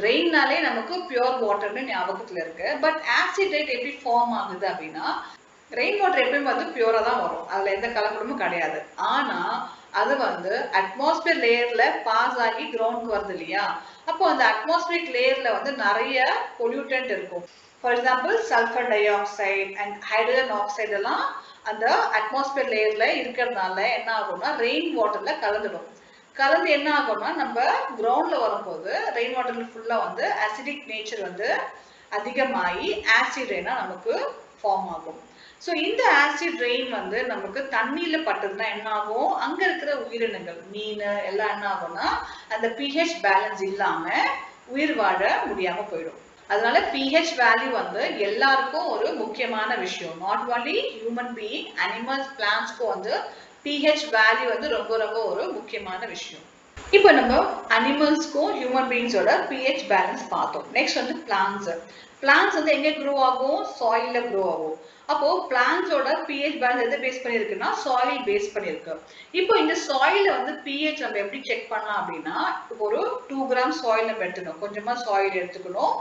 ரெயின்னாலே நமக்கு பியூர் வாட்டர்னு ஞாபகத்துல இருக்கு. பட் ஆசிட் ரெயின் எப்படி ஃபார்ம் ஆகுது அப்படின்னா ரெயின் வாட்டர் எப்பயும் வந்து பியூரா தான் வரும், அதுல எந்த கலப்படமும் கிடையாது. ஆனா அது வந்து அட்மாஸ்பியர் லேயர்ல பாஸ் ஆகி கிரவுண்டுக்கு வருது இல்லையா, அப்போ அந்த அட்மாஸ்பியரிக் லேயர்ல வந்து நிறைய பொல்யூட்டன்ட் இருக்கும். For example sulphur di oxide and hydrogen oxide எல்லாம் அந்த அட்மாஸ்பியர் லேயர்ல இருக்கிறதுனால என்ன ஆகும்னா ரெயின் வாட்டர்ல கலந்துடும். கலந்து என்ன ஆகும்னா நம்ம கிரவுண்ட்ல வரும்போது ரெயின் வாட்டர்ல ஃபுல்லா வந்து அசிடிக் நேச்சர் வந்து அதிகமாகி ஆசிட் ரெயினா நமக்கு ஃபார்ம் ஆகும். ஸோ இந்த ஆசிட் ரெயின் வந்து நமக்கு தண்ணியில பட்டதுன்னா என்ன ஆகும், அங்க இருக்கிற உயிரினங்கள் மீன் எல்லாம் என்ன ஆகும்னா அந்த pH பேலன்ஸ் இல்லாம உயிர் வாழ முடியாம போயிடும். அதனால pH வேல்யூ வந்து எல்லாருக்கும் ஒரு முக்கியமான விஷயம். Not only human being, animals, பிளான்ட்ஸ்க்கும் வந்து pH வேல்யூ வந்து ரொம்ப ரொம்ப ஒரு முக்கியமான விஷயம். இப்போ நம்ம அனிமல்ஸ்க்கும் ஹியூமன் பீயிங்ஸோட pH பேலன்ஸ் பார்த்தோம். நெக்ஸ்ட் வந்து பிளான்ட்ஸ் வந்து எங்க க்ரோ ஆகும், சாயில்ல க்ரோ ஆகும். அப்போ பிளான்ட்ஸோட pH பேலன்ஸ் எதை பேஸ் பண்ணிருக்குன்னா சாயில் பேஸ் பண்ணிருக்கு. இப்போ இந்த சாயில வந்து pH நம்ம எப்படி செக் பண்ணலாம் அப்படின்னா, இப்போ ஒரு 2 கிராம் சாயில் நம்ம எடுத்துக்கணும். கொஞ்சமா சாயில் எடுத்துக்கணும்.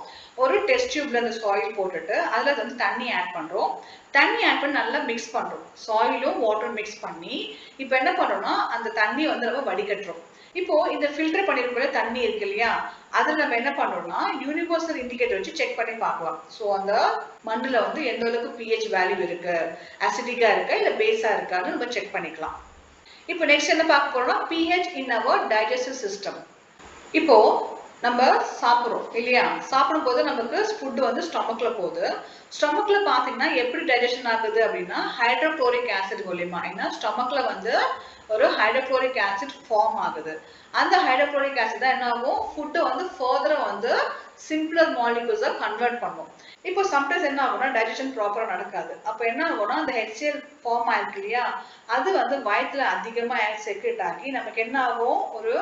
ஒரு டெஸ்ட் டியூப்ல அந்த சாயில் போட்டுட்டு அதுல வந்து தண்ணி ஆட் பண்றோம். தண்ணி ஆட் பண்ணி நல்லா மிக்ஸ் பண்றோம். சாயிலும் வாட்டரும் மிக்ஸ் பண்ணி இப்போ என்ன பண்றோம்னா அந்த தண்ணி வந்து நம்ம வடிகட்டுறோம். இப்போ இந்த ஃபில்டர் பண்ணிருக்கிற தண்ணி இருக்கு இல்லையா, அதுல நம்ம என்ன பண்றோம்னா யூனிவர்சல் இண்டிகேட்டர் வச்சு செக் பண்ணி பார்க்கலாம். சோ அந்த மண்ணுல வந்து எந்த அளவுக்கு pH வேல்யூ இருக்கு, அசிடிக்கா இருக்கா இல்ல பேஸா இருக்கான்னு நம்ம செக் பண்ணிக்கலாம். இப்போ நெக்ஸ்ட் என்ன பார்க்க போறோம்னா pH இன் அவர் டைஜஸ்டிவ் சிஸ்டம். இப்போ நம்ம சாப்பிடுறோம் இல்லையா, சாப்பிடும் போது நமக்கு ஃபுட் வந்து ஸ்டொமக்ல போகுது. ஸ்டொமக்ல பாத்தீங்கன்னா எப்படி டைஜஷன் ஆகுது அப்படின்னா ஹைட்ரோகுளோரிக் ஆசிட் மூலியமா. ஏன்னா ஸ்டொமக்ல வந்து ஒரு ஹைட்ரோகுளோரிக் ஆசிட் ஃபார்ம் ஆகுது. அந்த ஹைட்ரோகுளோரிக் ஆசிட் தான் என்ன ஆகும், ஃபுட்டை வந்து ஃபர்தரா வந்து சிம்பிளர் மாலிகுல்ஸா கன்வெர்ட் பண்ணும். இப்போ சம்டைம்ஸ் என்ன ஆகும்னா டைஜஷன் ப்ராப்பரா நடக்காது. அப்போ என்ன ஆகும்னா அந்த HCl ஃபார்ம் ஆயிருக்கு இல்லையா, அது வந்து வயிற்றுல அதிகமா செக்ரேட் ஆகி நமக்கு என்ன ஆகும், ஒரு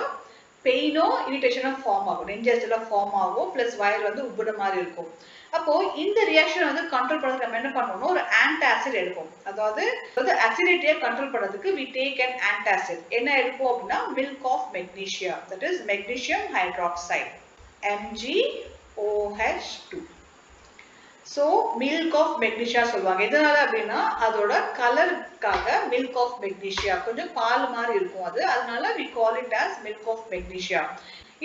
பெயினோ இரிட்டேஷனோ ஃபார்ம் ஆகும், நெஞ்செரிச்சலோ ஃபார்ம் ஆகும், பிளஸ் வயிறு வந்து உப்புற மாதிரி இருக்கும். அப்போ இந்த ரியாக்ஷன் வந்து கண்ட்ரோல் பண்றதுக்கு நம்ம என்ன பண்ணணும், ஒரு ஆன்டாசிட் எடுப்போம். அதாவது அசிடிட்டியை கண்ட்ரோல் பண்றதுக்கு we take an antacid. என்ன எடுப்போம் அப்படின்னா milk of magnesia, that is magnesium hydroxide, MgOH2. So milk of magnesia சொல்லுவாங்க. எதனால அப்படின்னா அதோட கலருக்காக மில்க் ஆஃப் மெக்னீஷியா, கொஞ்சம் பால் மாதிரி இருக்கும் அது, அதனால we call it as milk of magnesia.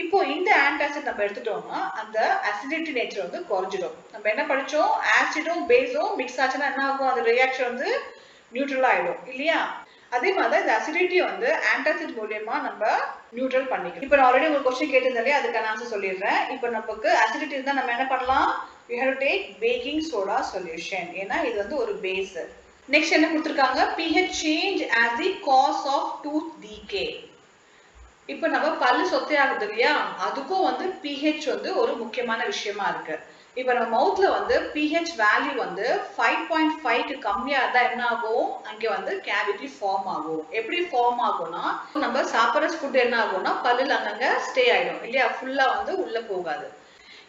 இப்போ இந்த ஆன்டாசிட் நம்ம எடுத்துட்டோம்னா அந்த அசிடிட்டி நேச்சர் வந்து குறைஞ்சிடும். நம்ம என்ன படிச்சோம், ஆசிடும் பேஸும் மிக்ஸ் ஆச்சுன்னா என்ன ஆகும், அந்த ரியாக்ஷன் வந்து நியூட்ரல் ஆயிடும் இல்லையா. அதே மாதிரி இந்த அசிடிட்டி வந்து ஆன்டாசிட் மூலியமா நம்ம நியூட்ரல் பண்ணிக்கலாம். இப்போ நான் ஆல்ரெடி ஒரு क्वेश्चन கேட்டிருந்தேன், அதுக்கான ஆன்சர் சொல்லிடுறேன். இப்போ நமக்கு அசிடிட்டி இருந்தா நம்ம என்ன பண்ணலாம், we have to take baking soda solution, ஏன்னா இது வந்து ஒரு பேஸ். நெக்ஸ்ட் என்ன கொடுத்திருக்காங்க, pH change as the cause of tooth decay. இப்போ நம்ம பல்லு சொத்தையாகுது இல்லையா, அதுக்கும் வந்து pH வந்து ஒரு முக்கியமான விஷயமா இருக்கு. இப்போ நம்ம மவுத்ல வந்து pH வேல்யூ வந்து 5.5க்கு கம்மியா இருந்தா என்ன ஆகும், அங்கே வந்து கேவிட்டி ஃபார்ம் ஆகும். எப்படி ஃபார்ம் ஆகும்னா, நம்ம சாப்பிட்ற ஃபுட் என்ன ஆகும்னா பல்லுல அங்கங்க ஸ்டே ஆயிடும் இல்லையா, ஃபுல்லா வந்து உள்ள போகாது.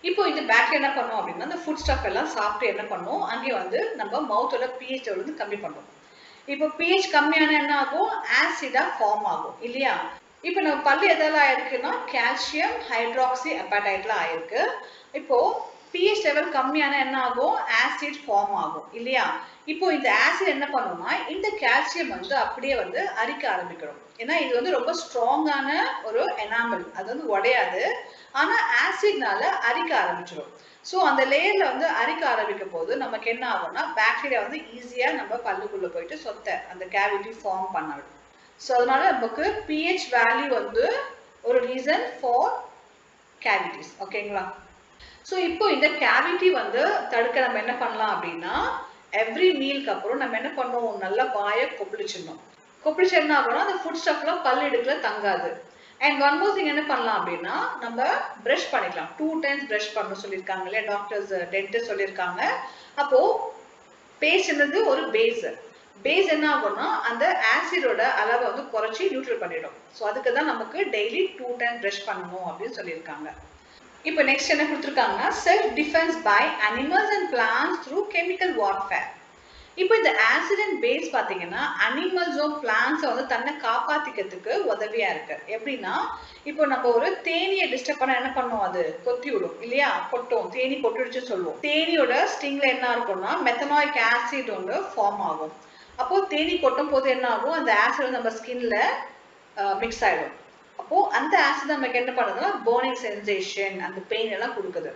இப்போ இந்த பாக்டீரியா என்ன பண்ணும் அப்படின்னா, அந்த ஃபுட் ஸ்டஃப் எல்லாம் சாப்பிட்டு என்ன பண்ணும், அங்கே வந்து நம்ம மவுத்தோட pH வந்து கம்மி பண்ணும். இப்போ pH கம்மியான என்ன ஆகும், ஆசிடா ஃபார்ம் ஆகும் இல்லையா. இப்போ நம்ம பல்லு எதால ஆயிருக்குன்னா கால்சியம் ஹைட்ராக்சி அப்படைட்ல ஆயிருக்கு. இப்போ pH லெவல் கம்மியான என்ன ஆகும், ஆசிட் ஃபார்ம் ஆகும் இல்லையா. இப்போ இந்த ஆசிட் என்ன பண்ணும்னா இந்த கால்சியம் வந்து அப்படியே வந்து அரிக்க ஆரம்பிக்கணும். ஏன்னா இது வந்து ரொம்ப ஸ்ட்ராங்கான ஒரு எனாமல், அது வந்து உடையாது, ஆனா ஆசிட்னால அரிக்க ஆரம்பிச்சிடும். ஸோ அந்த லேயர்ல வந்து அரிக்க ஆரம்பிக்கும் போது நமக்கு என்ன ஆகும்னா பாக்டீரியா வந்து ஈஸியா நம்ம பல்லுக்குள்ள போயிட்டு சொத்தை அந்த கேவிட்டி ஃபார்ம் பண்ணாது. ஸோ அதனால நமக்கு pH வேல்யூ வந்து ஒரு ரீசன் ஃபார் கேவிட்டிஸ். ஓகேங்களா. ஸோ இப்போ இந்த கேவிட்டி வந்து தடுக்க நம்ம என்ன பண்ணலாம் அப்படின்னா, எவ்ரி மீலுக்கு அப்புறம் நம்ம என்ன பண்ணுவோம், நல்லா வாயை கொப்பளிச்சிடணும். கொப்பளிச்சு என்ன ஆகும்னா அந்த ஃபுட் ஸ்டஃப்லாம் பல் இடுக்குல தங்காது. அண்ட் ஒன் மோர் திங் என்ன பண்ணலாம் அப்படின்னா, நம்ம பிரஷ் பண்ணிக்கலாம். 2 டைம்ஸ் பிரஷ் பண்ண சொல்லியிருக்காங்க இல்லையா டாக்டர்ஸ், டென்டிஸ்ட் சொல்லியிருக்காங்க. அப்போ பேஸ்ட் என்னது ஒரு பேஸ். பேஸ் என்ன ஆகும்னா அந்த ஆசிடோட அளவை வந்து குறைச்சி நியூட்ரல் பண்ணிடும். ஸோ அதுக்கு தான் நமக்கு டெய்லி 2 டைம் பிரஷ் பண்ணணும் அப்படின்னு சொல்லியிருக்காங்க. இப்போ நெக்ஸ்ட் என்ன கொடுத்துருக்காங்கன்னா, self defence by animals and plants through chemical warfare. இப்போ இந்த ஆசிட் அண்ட் பேஸ் பார்த்தீங்கன்னா அனிமல்ஸும் பிளான்ட்ஸை வந்து தன்னை காப்பாத்திக்கிறதுக்கு உதவியா இருக்கு. எப்படின்னா, இப்போ நம்ம ஒரு தேனியை டிஸ்டர்ப் பண்ண என்ன பண்ணுவோம், அது கொத்தி விடும் இல்லையா, கொட்டும், தேனி கொட்டிடுச்சு சொல்லுவோம். தேனியோட ஸ்டிங்ல என்ன இருக்கும்னா மெத்தனாயிக் ஆசிட் ஒன்று ஃபார்ம் ஆகும். அப்போ தேனி கொட்டும் போது என்ன ஆகும், அந்த ஆசிட் நம்ம ஸ்கின்ல மிக்ஸ் ஆயிடும். அப்போ அந்த ஆசிட் நமக்கு என்ன பண்ணுதுன்னா பர்னிங் சென்சேஷன், அந்த பெயின் எல்லாம் கொடுக்குது.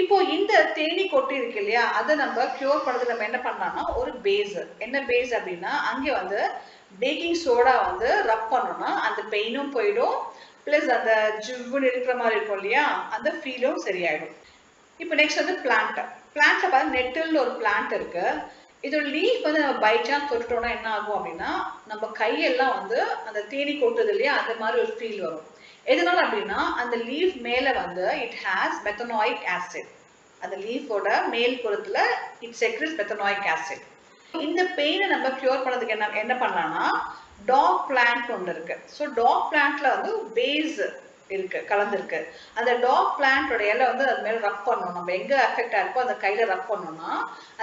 இப்போ இந்த தேனி கொட்டி இருக்கு இல்லையா, அதை நம்ம கியூர் பண்றது நம்ம என்ன பண்ணலாம்னா ஒரு பேஸ். என்ன பேஸ் அப்படின்னா, அங்கே வந்து பேக்கிங் சோடா வந்து ரப் பண்ணோம்னா அந்த பெயினும் போயிடும், பிளஸ் அந்த ஜிவ்வுன்னு இருக்கிற மாதிரி இருக்கும் இல்லையா, அந்த ஃபீலும் சரியாயிடும். இப்போ நெக்ஸ்ட் வந்து பிளான்ட். பிளான்ட்ல பார்த்தா நெட்டில்னு ஒரு பிளான்ட் இருக்கு. இதோட லீஃப் வந்து நம்ம பை சான்ஸ் தொட்டுட்டோம்னா என்ன ஆகும் அப்படின்னா, நம்ம கையெல்லாம் வந்து அந்த தேனி கொட்டுது இல்லையா, அந்த மாதிரி ஒரு ஃபீல் வரும். எதனால அப்படின்னா அந்த லீஃப் மேல வந்து இட் ஹேஸ் மெத்தனாயிக் ஆசிட். அந்த லீஃபோட மேல் புறத்துல இட் செக்ரீட்ஸ் மெத்தனாயிக் ஆசிட். இந்த பெயினை நம்ம கியூர் பண்ணதுக்கு என்ன பண்ணலாம்னா டாக் பிளான்ட் ஒன்று இருக்கு. ஸோ டாக் பிளான்ட்ல வந்து பேஸ் இருக்கு, கலந்துருக்கு. அந்த டாக் பிளான்டோட இலை வந்து அது மேல ரப் பண்ணணும். நம்ம எங்க அஃபெக்ட் ஆயிருக்கோ அந்த கையில ரப் பண்ணோம்னா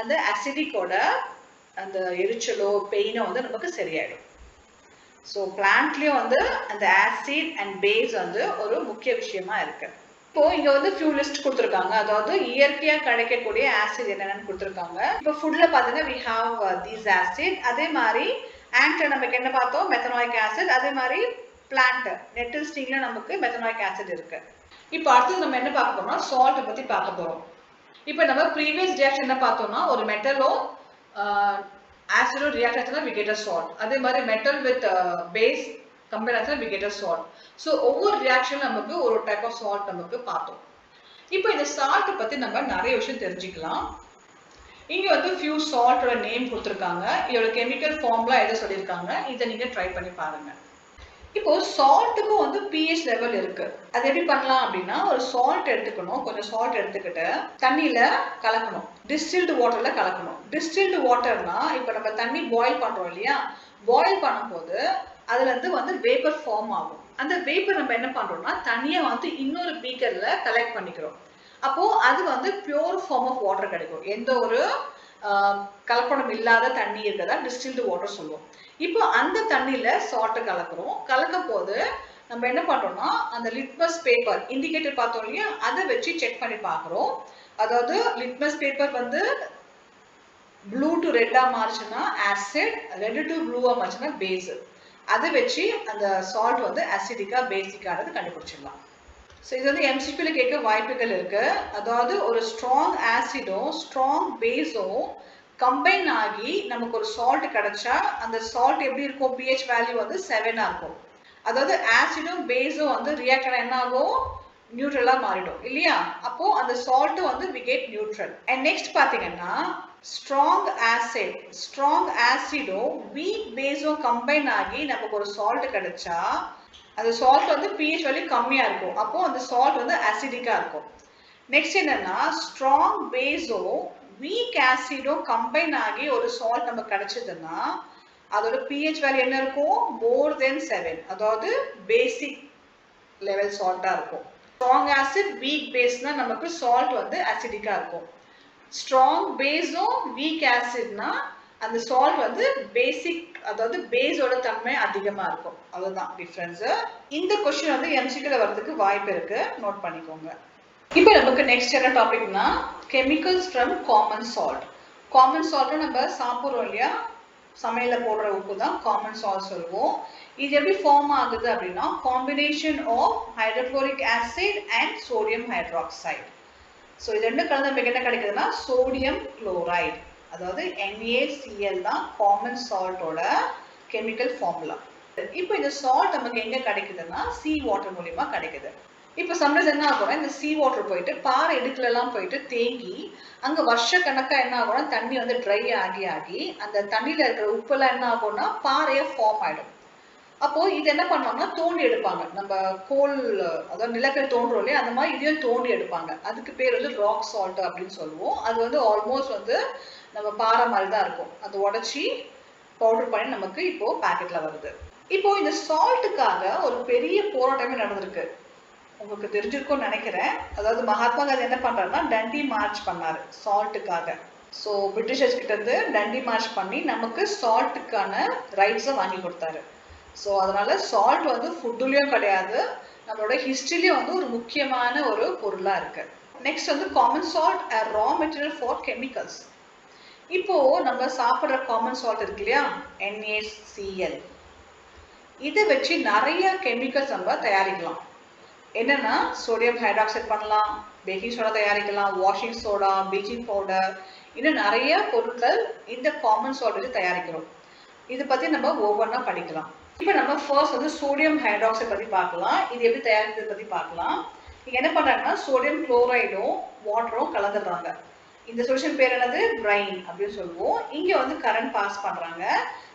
அந்த அசிடிக்கோட அந்த எரிச்சலோ பெயினோ வந்து நமக்கு சரியாயிடும். ஸோ பிளான்ட்லயும் வந்து அந்த ஆசிட் அண்ட் பேஸ் வந்து ஒரு முக்கிய விஷயமா இருக்கு. இப்போ இங்க வந்து ஃபியூ லிஸ்ட் கொடுத்துருக்காங்க, அதாவது இயற்கையா கிடைக்கக்கூடிய ஆசிட் என்னென்னு கொடுத்துருக்காங்க. இப்போ ஃபுட்ல பாத்தீங்கன்னா we have these acid. அதே மாதிரி ஆண்ட்ல நமக்கு என்ன பார்த்தோம், மெத்தனாயிக் ஆசிட். அதே மாதிரி பிளான்ட் நெட்டில் ஸ்டிங்ல நமக்கு மெத்தனாயிக் ஆசிட் இருக்கு. இப்போ அடுத்து நம்ம என்ன பார்க்க போறோம்னா சால்ட் பத்தி பார்க்க போறோம். இப்போ நம்ம ப்ரீவியஸ் ரியாக்ஷன் என்ன பார்த்தோம்னா ஒரு மெட்டலும் ஆசிடும் ரியாக்ட் ஆச்சுன்னா we get a salt. அதே மாதிரி மெட்டல் வித் பேஸ் கம்பேர் ஆச்சுன்னா we get a salt. So ஒவ்வொரு ரியாக்ஷன் நமக்கு ஒரு டைப் ஆஃப் சால்ட் நமக்கு பார்த்தோம். இப்போ இந்த சால்ட் பத்தி நம்ம நிறைய விஷயம் தெரிஞ்சுக்கலாம். இங்க வந்து ஃபியூ சால்ட்டோட நேம் கொடுத்துருக்காங்க, இதோட கெமிக்கல் ஃபார்ம்லாம் எதை சொல்லியிருக்காங்க, இதை நீங்க ட்ரை பண்ணி பாருங்க. இப்போ சால்ட்டுக்கும் வந்து pH லெவல் இருக்கு. அது எப்படி பண்ணலாம் அப்படின்னா, ஒரு சால்ட் எடுத்துக்கணும், கொஞ்சம் சால்ட் எடுத்துக்கிட்டு தண்ணியில கலக்கணும், டிஸ்டில்டு வாட்டர்ல கலக்கணும். டிஸ்டில்டு வாட்டர்னா இப்போ நம்ம தண்ணி பாயில் பண்றோம் இல்லையா, பாயில் பண்ணும்போது அதுல இருந்து வந்து வேப்பர் ஃபார்ம் ஆகும். அந்த வேப்பர் நம்ம என்ன பண்றோம்னா தண்ணியை வந்து இன்னொரு பீக்கர்ல கலெக்ட் பண்ணிக்கிறோம். அப்போ அது வந்து பியூர் ஃபார்ம் ஆஃப் வாட்டர் கிடைக்கும். எந்த ஒரு கலப்படம் இல்லாத தண்ணி இருக்கதா டிஸ்டில்டு வாட்டர் சொல்லுவோம். இப்போ அந்த தண்ணியில சால்ட் கலக்குறோம். கலக்கும் போது நம்ம என்ன பண்றோம்னா அந்த லிட்மஸ் பேப்பர் இண்டிகேட்டர் பார்த்தோம் இல்லையா, அதை வச்சு செக் பண்ணி பார்க்குறோம். அதாவது லிட்மஸ் பேப்பர் வந்து ப்ளூ டு ரெட்டா மாறுச்சுன்னா ஆசிட், ரெட் டு ப்ளூவா மாறுச்சுன்னா பேஸ். அதை வச்சு அந்த சால்ட் வந்து அசிடிக்கா பேசிக்கானது கண்டுபிடிச்சிடலாம். ஸோ இது வந்து எம்சிக்யூல கேட்க வாய்ப்புகள் இருக்கு. அதாவது ஒரு ஸ்ட்ராங் ஆசிடும் ஸ்ட்ராங் பேஸும் கம்பைன் ஆகி நமக்கு ஒரு சால்ட் கிடைச்சா அந்த சால்ட் எப்படி இருக்கும்? பிஹெச் வேல்யூ வந்து 7 இருக்கும். அதாவது ஆசிடும் பேஸும் வந்து ரியாக்ட் என்ன ஆகும்? நியூட்ரலா மாறிடும் இல்லையா? அப்போ அந்த சால்ட் வந்து we get neutral. And next பாத்தீங்கன்னா ஸ்ட்ராங் ஆசிடும் வீக் பேஸும் கம்பைன் ஆகி நமக்கு ஒரு சால்ட் கிடைச்சா அந்த சால்ட் வந்து பிஹெச் வேல்யூ கம்மியா இருக்கும். அப்போ அந்த சால்ட் வந்து அசிடிக்கா இருக்கும். நெக்ஸ்ட் என்னன்னா ஸ்ட்ராங் பேஸும் வீக் ஆசிடும் கம்பைன் ஆகி ஒரு சால்ட் நமக்கு கிடைச்சதுன்னா அதோட பிஹெச் வேல்யூ என்ன இருக்கும்? மோர் தென் 7. அதாவது பேசிக் லெவல் சால்ட்டா இருக்கும். ஸ்ட்ராங் ஆசிட் வீக் பேஸ்னா நமக்கு சால்ட் வந்து அசிடிக்கா இருக்கும். ஸ்ட்ராங் பேஸும் வீக் ஆசிட்னா அந்த சால்ட் வந்து பேசிக், அதாவது பேஸோட தன்மை அதிகமா இருக்கும். அதுதான் டிஃபரன்ஸ். இந்த क्वेश्चन வந்து எம்சிக்யூல வரதுக்கு வாய்ப்பு இருக்கு, நோட் பண்ணிக்கோங்க. இப்போ நமக்கு நெக்ஸ்ட் என்ன டாபிக்னா chemicals from common salt. Common salt நம்ம சாப்பிடுறோம் இல்லையா, சமையல்ல போடுற உப்பு தான் காமன் சால்ட் சொல்லுவோம். இது எப்படி ஃபார்ம் ஆகுது அப்படின்னா combination of hydrochloric acid and sodium hydroxide. So இது ரெண்டு கலந்து நமக்கு என்ன கிடைக்குதுன்னா சோடியம் குளோரைடு, அதாவது NaCl தான் காமன் சால்ட்டோட கெமிக்கல் ஃபார்முலா. இப்போ இந்த சால்ட் நமக்கு எங்க கிடைக்குதுன்னா சீ வாட்டர் மூலியமா கிடைக்குது. இப்போ சம்டைம்ஸ் என்ன ஆகும்னா இந்த சீ வாட்டர் போயிட்டு பாறை இடுக்குலாம் போயிட்டு தேங்கி அங்க வருஷ கணக்கா என்ன ஆகும்னா தண்ணி வந்து ட்ரை ஆகி அந்த தண்ணியில இருக்கிற உப்பெல்லாம் என்ன ஆகும்னா பாறையா ஃபார்ம் ஆயிடும். அப்போ இது என்ன பண்ணுவாங்கன்னா தோண்டி எடுப்பாங்க. நம்ம கோல், அதாவது நிலக்கரி தோன்றோம் இல்லையா, அந்த மாதிரி இதையும் தோண்டி எடுப்பாங்க. அதுக்கு பேர் வந்து ராக் சால்ட் அப்படின்னு சொல்லுவோம். அது வந்து ஆல்மோஸ்ட் வந்து நம்ம பாறை மாதிரி தான் இருக்கும். அது உடச்சி பவுடர் பண்ணி நமக்கு இப்போ பேக்கெட்ல வருது. இப்போ இந்த சால்ட்டுக்காக ஒரு பெரிய போராட்டமே நடந்திருக்கு. உங்களுக்கு தெரிஞ்சிருக்கும்னு நினைக்கிறேன். அதாவது மகாத்மா காந்தி என்ன பண்றாருன்னா டண்டி மார்ச் பண்ணாரு சால்ட்டுக்காக. ஸோ பிரிட்டிஷர்ஸ் கிட்ட இருந்து டண்டி மார்ச் பண்ணி நமக்கு சால்ட்டுக்கான ரைட்ஸை வாங்கி கொடுத்தாரு. ஸோ அதனால சால்ட் வந்து ஃபுட்டுலயும் கிடையாது, நம்மளோட ஹிஸ்டரியிலயும் வந்து ஒரு முக்கியமான ஒரு பொருளா இருக்கு. நெக்ஸ்ட் வந்து common salt a raw material for chemicals. இப்போ நம்ம சாப்பிட்ற காமன் சால்ட் இருக்கு இல்லையா, NaCl, இதை வச்சு நிறைய கெமிக்கல்ஸ் நம்ம தயாரிக்கலாம். என்னன்னா சோடியம் ஹைட்ராக்சைடு பண்ணலாம், பேக்கிங் சோடா தயாரிக்கலாம், வாஷிங் சோடா, ப்ளீச்சிங் பவுடர், இன்னும் நிறைய பொருட்கள் இந்த காமன் சால்ட் வச்சு தயாரிக்கிறோம். இதை பத்தி நம்ம ஒவ்வொன்றா படிக்கலாம். இப்போ நம்ம ஃபர்ஸ்ட் வந்து சோடியம் ஹைட்ராக்சைடு பத்தி பார்க்கலாம். இது எப்படி தயாரிக்கிறது பத்தி பார்க்கலாம். இங்க என்ன பண்றாங்கன்னா சோடியம் குளோரைடும் வாட்டரும் கலந்துடுறாங்க. இந்த சொல்யூஷன் பேர் என்னது? பிரைன் அப்படின்னு சொல்லுவோம். இங்க வந்து கரண்ட் பாஸ் பண்றாங்க.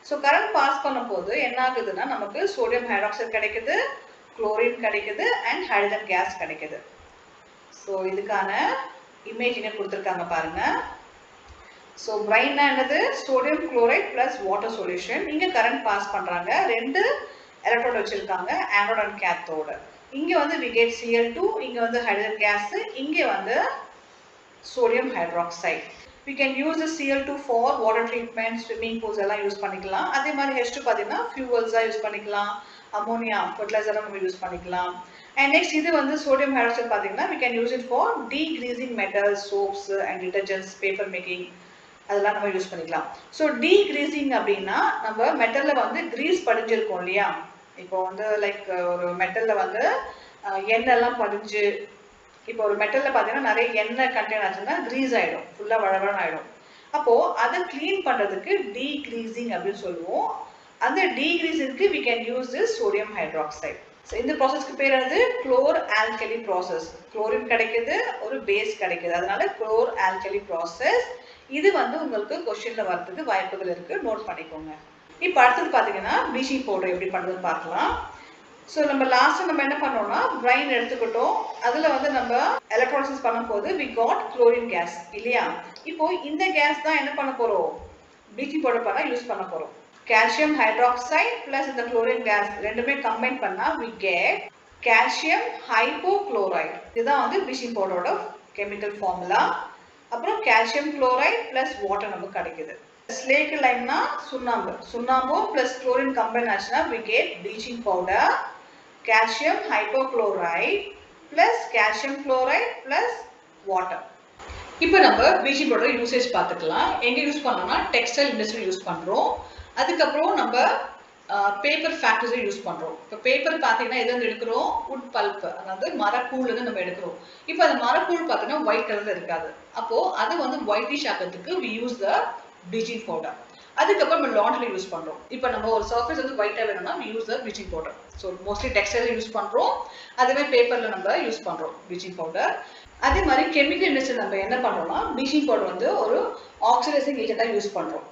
ஸோ கரண்ட் பாஸ் பண்ணும் போது என்ன ஆகுதுன்னா நமக்கு சோடியம் ஹைட்ராக்சைடு கிடைக்குது, குளோரின் கிடைக்குது அண்ட் ஹைட்ரஜன் கேஸ் கிடைக்குது. ஸோ இதுக்கான இமேஜ் என்ன கொடுத்துருக்காங்க பாருங்க. ஸோ பிரைன்னா என்னது? Sodium chloride plus water solution. இங்க கரண்ட் பாஸ் பண்றாங்க. ரெண்டு எலக்ட்ரோட் வச்சிருக்காங்க, ஆனோட் அண்ட் கேத்தோடு. இங்க வந்து we get Cl2, இங்க வந்து ஹைட்ரஜன் கேஸ், இங்க வந்து sodium hydroxide. we can use the Cl2 for water treatment, swimming pools எல்லாம் யூஸ் பண்ணிக்கலாம். அதே மாதிரி H2 பார்த்தீங்கன்னா ஃபியூவல்ஸா யூஸ் பண்ணிக்கலாம், அமோனியா ஃபர்டிலைசரா நம்ம யூஸ் பண்ணிக்கலாம். அண்ட் நெக்ஸ்ட் இது வந்து சோடியம் ஹைட்ராக்சைடு பார்த்தீங்கன்னா we can use it for degreasing metals, soaps and detergents, paper making, அதெல்லாம் நம்ம யூஸ் பண்ணிக்கலாம். ஸோ டீக்ரீசிங் அப்படின்னா நம்ம மெட்டல்ல வந்து கிரீஸ் படிஞ்சிருக்கோம் இல்லையா. இப்போ வந்து லைக் ஒரு மெட்டல்ல வந்து எண்ணெய்லாம் படிஞ்சு, இப்போ ஒரு மெட்டல்ல பார்த்தீங்கன்னா நிறைய எண்ணெய் கண்டெய்ன் ஆச்சுன்னா கிரீஸ் ஆயிடும், ஃபுல்லா வழவழன்னு ஆயிடும். அப்போ அதை கிளீன் பண்றதுக்கு டீக்ரீசிங் அப்படின்னு சொல்லுவோம். அந்த டீக்ரீசிங்க்கு we can use this sodium hydroxide. So இந்த ப்ராசஸ்க்கு பேர் என்னது? குளோர் ஆல்கலி ப்ராசஸ். குளோரின் கிடைக்குது, ஒரு பேஸ் கிடைக்குது, அதனால குளோர் ஆல்கலி ப்ராசஸ். இது வந்து உங்களுக்கு கொஸ்டின்ல வரதுக்கு வாய்ப்புகள் இருக்கு, நோட் பண்ணிக்கோங்க. இப்போ அடுத்தது பாத்தீங்கன்னா ப்ளீச்சிங் பவுடர் எப்படி பண்றது பார்க்கலாம். ஸோ நம்ம லாஸ்ட் நம்ம என்ன பண்ணோம்னா பிரைன் எடுத்துக்கிட்டோம். அதுல வந்து நம்ம எலக்ட்ரோலிசிஸ் பண்ணும்போது we got chlorine gas இல்லையா. இப்போ இந்த கேஸ் தான் என்ன பண்ண போறோம்? ப்ளீச்சிங் பவுடர் பண்ண யூஸ் பண்ண போறோம். கால்சியம் ஹைட்ராக்சைடு பிளஸ் இந்த குளோரின் கேஸ் ரெண்டுமே கம்பைன் பண்ணா we get கால்சியம் ஹைப்போகுளோரைடு. இதுதான் வந்து ப்ளீச்சிங் பவுடரோட கெமிக்கல் ஃபார்முலா. அப்புறம் கால்சியம் குளோரைடு பிளஸ் வாட்டர் நமக்கு கிடைக்குது. ஸ்லேக் லைன்னா சுண்ணாம்பு, சுண்ணாம்பு பிளஸ் குளோரின் கம்பைன் ஆச்சுன்னா we get bleaching powder, calcium hypochloride plus calcium chloride plus water. இப்போ நம்ம ப்ளீச்சிங் பவுடர் யூசேஜ் பார்த்துக்கலாம். எங்கே யூஸ் பண்ணோம்னா டெக்ஸ்டைல் இண்டஸ்ட்ரி யூஸ் பண்ணுறோம். அதுக்கப்புறம் நம்ம பேப்பர் ஃபேக்டரிஸை யூஸ் பண்ணுறோம். இப்போ பேப்பர் பார்த்தீங்கன்னா எது வந்து எடுக்கிறோம், வுட் பல்ப், அதாவது மரக்கூழ்லேருந்து நம்ம எடுக்கிறோம். இப்போ அந்த மரக்கூழ் பார்த்தீங்கன்னா ஒயிட் கலரில் இருக்காது. அப்போது அது வந்து ஒயிட்டிஷ் ஆகிறதுக்கு we use the bleaching powder. அதுக்கப்புறம் நம்ம லாண்ட்ரியில் யூஸ் பண்ணுறோம். இப்போ நம்ம ஒரு சர்ஃபேஸ் வந்து ஒயிட்டாக வேணும்னா we use the bleaching powder. So mostly textile use பண்ணுறோம். அதுவே பேப்பரில் நம்ம யூஸ் பண்ணுறோம் ப்ளீச்சிங் பவுடர். அதே மாதிரி கெமிக்கல் இண்டஸ்ட்ரி நம்ம என்ன பண்றோம்னா ப்ளீச்சிங் பவுடர் வந்து ஒரு ஆக்சிடைசிங் ஏஜென்ட்டா யூஸ் பண்றோம்.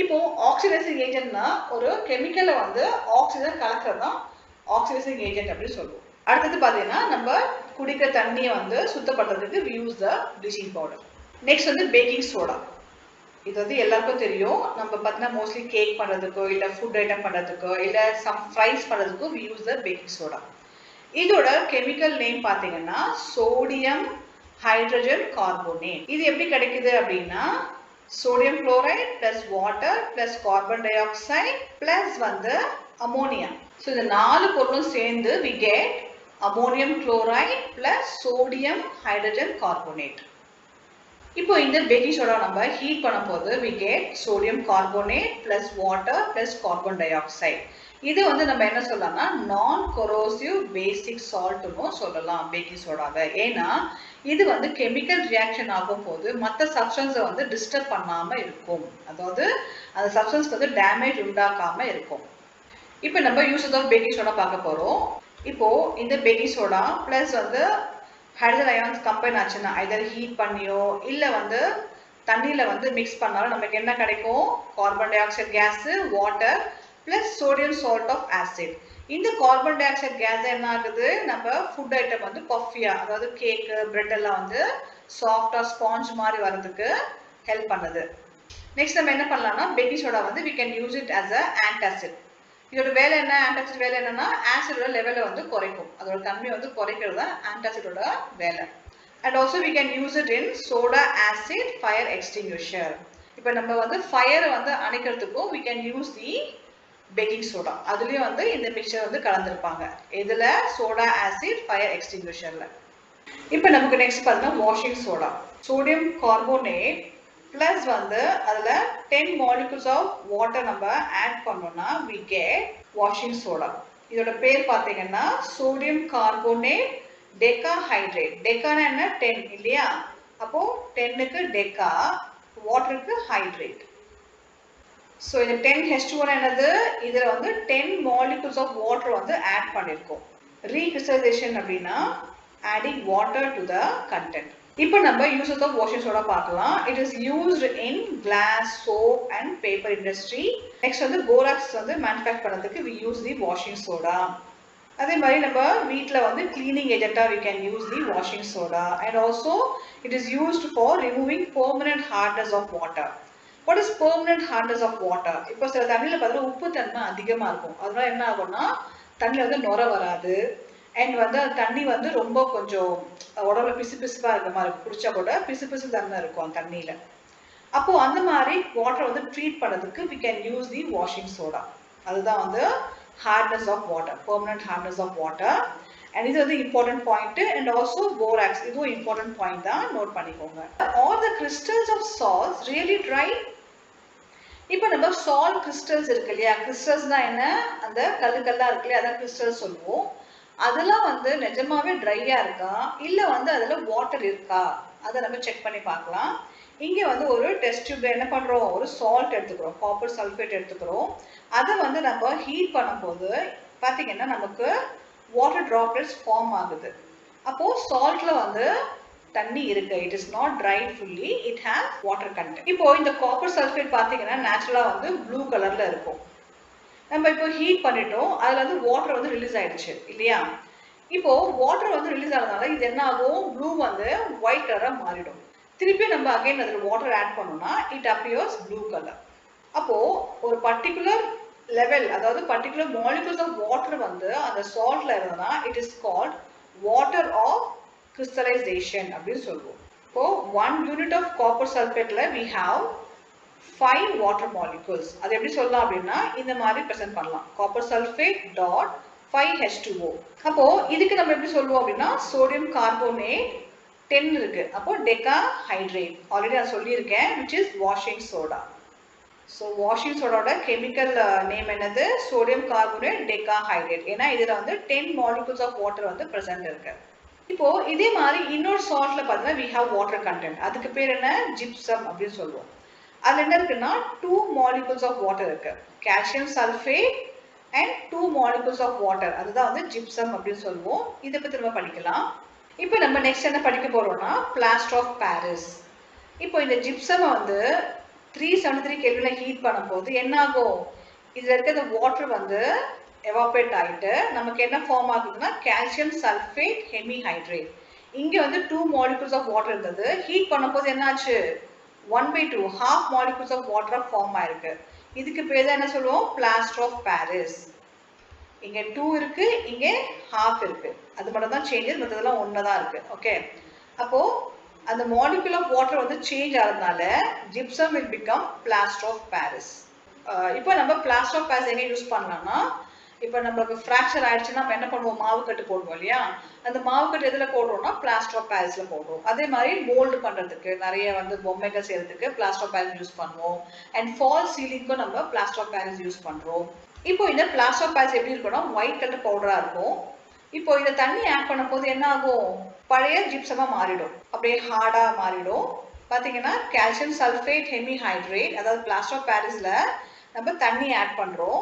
இப்போ ஆக்சிடைசிங் ஏஜென்ட்னா ஒரு கெமிக்கலை வந்து ஆக்சிஜன் கலக்கிறது தான் ஆக்சிடைசிங் ஏஜென்ட் அப்படின்னு சொல்லுவோம். அடுத்தது பார்த்தீங்கன்னா நம்ம குடிக்கிற தண்ணியை வந்து சுத்தப்படுறதுக்கு we use the bleaching powder. Next வந்து பேக்கிங் சோடா. இது வந்து எல்லாருக்கும் தெரியும். நம்ம பார்த்தீங்கன்னா மோஸ்ட்லி கேக் பண்ணுறதுக்கோ இல்லை ஃபுட் ஐட்டம் பண்ணுறதுக்கோ இல்லை சம் ஃப்ரைஸ் பண்ணுறதுக்கோ we use the baking soda. இதோட கெமிக்கல் நேம் பார்த்தீங்கன்னா சோடியம் ஹைட்ரஜன் கார்போனேட். இது எப்படி கிடைக்குது அப்படின்னா sodium chloride plus water plus carbon dioxide plus வந்து அமோனியா. ஸோ இந்த 4 பொருளும் சேர்ந்து we get ammonium chloride plus sodium hydrogen carbonate. இப்போ இந்த பேக்கிங் சோடா நம்ம ஹீட் பண்ணும்போது we get sodium carbonate plus water plus carbon dioxide. இது வந்து நம்ம என்ன சொல்லலாம்னா நான் கொரோசிவ் பேசிக் சால்ட்னு சொல்லலாம் பேக்கிங் சோடாவை. ஏன்னா இது வந்து கெமிக்கல் ரியாக்ஷன் ஆகும் போது மற்ற சப்ஸ்டன்ஸை வந்து டிஸ்டர்ப் பண்ணாம இருக்கும். அதாவது அந்த சப்ஸ்டன்ஸ் வந்து டேமேஜ் உண்டாக்காம இருக்கும். இப்போ நம்ம யூசஸ் ஆஃப் பேக்கிங் சோடா பார்க்க போறோம். இப்போ இந்த பேக்கிங் சோடா பிளஸ் வந்து ஹைட்ரஜன் அயான்ஸ் கம்பைன் ஆச்சுன்னா ஐதர் ஹீட் பண்ணியோ இல்லை வந்து தண்ணியில் வந்து மிக்ஸ் பண்ணாலும் நமக்கு என்ன கிடைக்கும், carbon dioxide gas, water plus sodium salt of acid. இந்த கார்பன் டை ஆக்சைடு கேஸ் என்ன ஆகுது, நம்ம ஃபுட் ஐட்டம் வந்து பஃபியா, அதாவது கேக்கு பிரெட் எல்லாம் வந்து சாஃப்டா ஸ்பாஞ்ச் மாதிரி வர்றதுக்கு ஹெல்ப் பண்ணுது. நெக்ஸ்ட் நம்ம என்ன பண்ணலாம்னா பேக்கிங் சோடா வந்து we can use it as a antacid. இதோட வேலை என்ன, ஆன்டாசிட் வேலை என்னன்னா ஆசிடோட லெவலை வந்து குறைக்கும். அதோட தன்மையை வந்து குறைக்கிறது தான் ஆன்டாசிடோட வேலை. And also we can use it in soda acid fire extinguisher. இப்போ நம்ம வந்து ஃபயரை வந்து அணைக்கிறதுக்கும் we can use the baking soda. அதுலேயும் வந்து இந்த மிக்சர் வந்து கலந்துருப்பாங்க. இதில் சோடா ஆசிட் ஃபயர் எக்ஸ்டிங்விஷரில். இப்போ நமக்கு நெக்ஸ்ட் பார்த்தீங்கன்னா washing soda. Sodium carbonate plus வந்து அதில் 10 மாலிகுல்ஸ் ஆஃப் வாட்டர் நம்ம ஆட் பண்ணோம்னா we get வாஷிங் சோடா. இதோட பேர் பார்த்தீங்கன்னா சோடியம் கார்போனேட் டெகாஹைட்ரேட். டெக்கானா என்ன, 10 இல்லையா, அப்போ 10க்கு டெக்கா, வாட்டருக்கு ஹைட்ரேட். ஸோ இந்த 10H2O என்னது, இதில் வந்து 10 மாலிகுல்ஸ் ஆஃப் வாட்டர் வந்து ஆட் பண்ணியிருக்கோம். ரீகிறிஸ்டலைசேஷன் அப்படின்னா adding water to the content. இப்போ நம்ம யூசஸ் ஆஃப் வாஷிங் சோடா பார்க்கலாம். It is used in glass, soap and paper industry. Next வந்து போராக்ஸ் வந்து மேனுஃபேக்சர் பண்ணுறதுக்கு we use the washing soda. அதே மாதிரி நம்ம வீட்டில் வந்து கிளீனிங் ஏஜென்ட்டாக we can use the washing soda. And also it is used for removing permanent hardness of water. What is permanent hardness of water? இப்போ சில தண்ணியில் பார்த்தீங்கன்னா உப்பு தன்மை அதிகமாக இருக்கும். அதனால என்ன ஆகும்னா தண்ணியில் வந்து நுர வராது. அண்ட் வந்து அந்த தண்ணி வந்து ரொம்ப கொஞ்சம் உடம்புல பிசு பிசுப்பாக இருக்க மாதிரி இருக்கும். குடிச்சா கூட பிசு பிசு தன்மை இருக்கும் அந்த தண்ணியில். அப்போ அந்த மாதிரி வாட்டரை வந்து ட்ரீட் பண்ணுறதுக்கு we can use the washing soda. அதுதான் வந்து hardness of water, permanent hardness of water. and இது வந்து important point. and also borax, இதுவும் important point தான், நோட் பண்ணிக்கோங்க. all the crystals of salts really dry. இப்போ நம்ம சால்ட் கிறிஸ்டல்ஸ் இருக்கு இல்லையா, கிறிஸ்டல்ஸ்னா என்ன, அந்த கல்லுக்கல்லா இருக்கு இல்லையா, அதான் கிறிஸ்டல்ஸ் சொல்லுவோம். அதெல்லாம் வந்து நிஜமாவே ட்ரையா இருக்கா இல்லை வந்து அதில் வாட்டர் இருக்கா, அதை நம்ம செக் பண்ணி பார்க்கலாம். இங்கே வந்து ஒரு டெஸ்ட் டியூப்ல என்ன பண்ணுறோம், ஒரு சால்ட் எடுத்துக்கிறோம், காப்பர் சல்ஃபேட் எடுத்துக்கிறோம். அதை வந்து நம்ம ஹீட் பண்ணும்போது பார்த்தீங்கன்னா நமக்கு வாட்டர் ட்ராப்லெட்ஸ் ஃபார்ம் ஆகுது. அப்போது சால்ட்டில் வந்து தண்ணி இருக்கு. It is not try fully, it has water content. இப்போ இந்த காப்பர் சல்ஃபேட் பார்த்தீங்கன்னா நேச்சுரலாக வந்து ப்ளூ கலரில் இருக்கும். நம்ம இப்போ ஹீட் பண்ணிட்டோம், அதில் வந்து வாட்டர் வந்து ரிலீஸ் ஆயிடுச்சு இல்லையா. இப்போ வாட்டர் வந்து ரிலீஸ் ஆகிறதுனால இது என்ன ஆகும், ப்ளூ வந்து ஒயிட் கலராக மாறிடும். திருப்பி நம்ம அகைன் அதில் வாட்டர் ஆட் பண்ணோம்னா இட் அப்பியர்ஸ் ப்ளூ கலர். அப்போ ஒரு பர்டிகுலர் லெவல், அதாவது பர்டிகுலர் மாலிகுல்ஸ் ஆஃப் வாட்டர் வந்து அந்த சால்ட்ல இருந்ததுன்னா it is called water of crystallisation அப்படின்னு சொல்லுவோம். இப்போ 1 யூனிட் ஆஃப் காப்பர் சல்ஃபேட்ல we have 5 water molecules. அது எப்படி சொல்லலாம் அப்படின்னா இந்த மாதிரி பிரசன்ட் பண்ணலாம், காப்பர் சல்ஃபேட் டாட் 5H2O. அப்போ இதுக்கு நம்ம எப்படி சொல்லுவோம் அப்படின்னா சோடியம் கார்போனேட் 10 இருக்கு. அப்போ டெகாஹைட்ரேட் ஆல்ரெடி நான் சொல்லியிருக்கேன், which is washing soda. So washing சோடாவோட கெமிக்கல் நேம் என்னது? Sodium carbonate decahydrate. ஏன்னா இதுல வந்து 10 மாலிகுல்ஸ் ஆஃப் வாட்டர் வந்து பிரசன்ட் இருக்கு. இப்போ இதே மாதிரி இன்னொரு சால்ட்ல பார்த்தீங்கன்னா we have water content. அதுக்கு பேர் என்ன? ஜிப்சம் அப்படின்னு சொல்லுவோம். அதுல என்ன இருக்குன்னா 2 molecules of water இருக்கு. Calcium sulphate and 2 molecules of water. அதுதான் வந்து ஜிப்சம் அப்படின்னு சொல்லுவோம். இதை பத்தி நம்ம படிக்கலாம். இப்போ நம்ம நெக்ஸ்ட் என்ன படிக்க போறோம்னா பிளாஸ்டர் ஆஃப் பாரிஸ். இப்போ இந்த ஜிப்சம் வந்து 373 கெல்வின்ல ஹீட் பண்ணும்போது என்ன ஆகும்? இதுல இருக்க இந்த வாட்டர் வந்து எவாபரேட் ஆயிட்டு நமக்கு என்ன ஃபார்ம் ஆகுதுன்னா கால்சியம் சல்ஃபேட் ஹெமிஹைட்ரேட். இங்க வந்து 2 molecules of water இருந்தது. ஹீட் பண்ணும்போது என்னாச்சு? 1/2 half molecules of water ஃபார்ம் ஆயிருக்கு. இதுக்கு பேர் தான் என்ன சொல்லுவோம்? Plaster of Paris. இங்க 2 இருக்கு, இங்க half இருக்கு. அது மட்டும் தான் சேஞ்சஸ், மத்ததெல்லாம் ஒண்ணா தான் இருக்கு. ஓகே. அப்போ அந்த molecule of water வந்து change ஆறதுனால gypsum will become plaster of paris. இப்போ நம்ம plaster of paris எங்க யூஸ் பண்ணலாம்னா இப்போ நமக்கு ஃப்ராக்சர் ஆயிடுச்சுன்னா நம்ம என்ன பண்ணுவோம்? மாவு கட்டு போடுவோம் இல்லையா? அந்த மாவு கட்டு எதுல போடுறோம்னா பிளாஸ்டர் ஆஃப் பாரிஸ்ல போடுறோம். அதே மாதிரி மோல்டு பண்றதுக்கு நிறைய வந்து பொம்மைகள் செய்யறதுக்கு பிளாஸ்டர் ஆஃப் பாரிஸ் யூஸ் பண்ணுவோம். அண்ட் ஃபால் சீலிங்க்கும் நம்ம பிளாஸ்டர் ஆஃப் பாரிஸ் யூஸ் பண்றோம். இப்போ இந்த பிளாஸ்டர் ஆஃப் பாரிஸ் எப்படி இருக்கும்னா ஒயிட் கலர் பவுடரா இருக்கும். இப்போ இந்த தண்ணி ஆட் பண்ணும்போது என்ன ஆகும்? பழைய ஜிப்சமா மாறிடும், அப்படியே ஹார்டா மாறிடும். பாத்தீங்கன்னா கால்சியம் சல்ஃபேட் ஹெமிஹைட்ரேட், அதாவது பிளாஸ்டர் ஆஃப் பாரிஸ்ல நம்ம தண்ணி ஆட் பண்றோம்.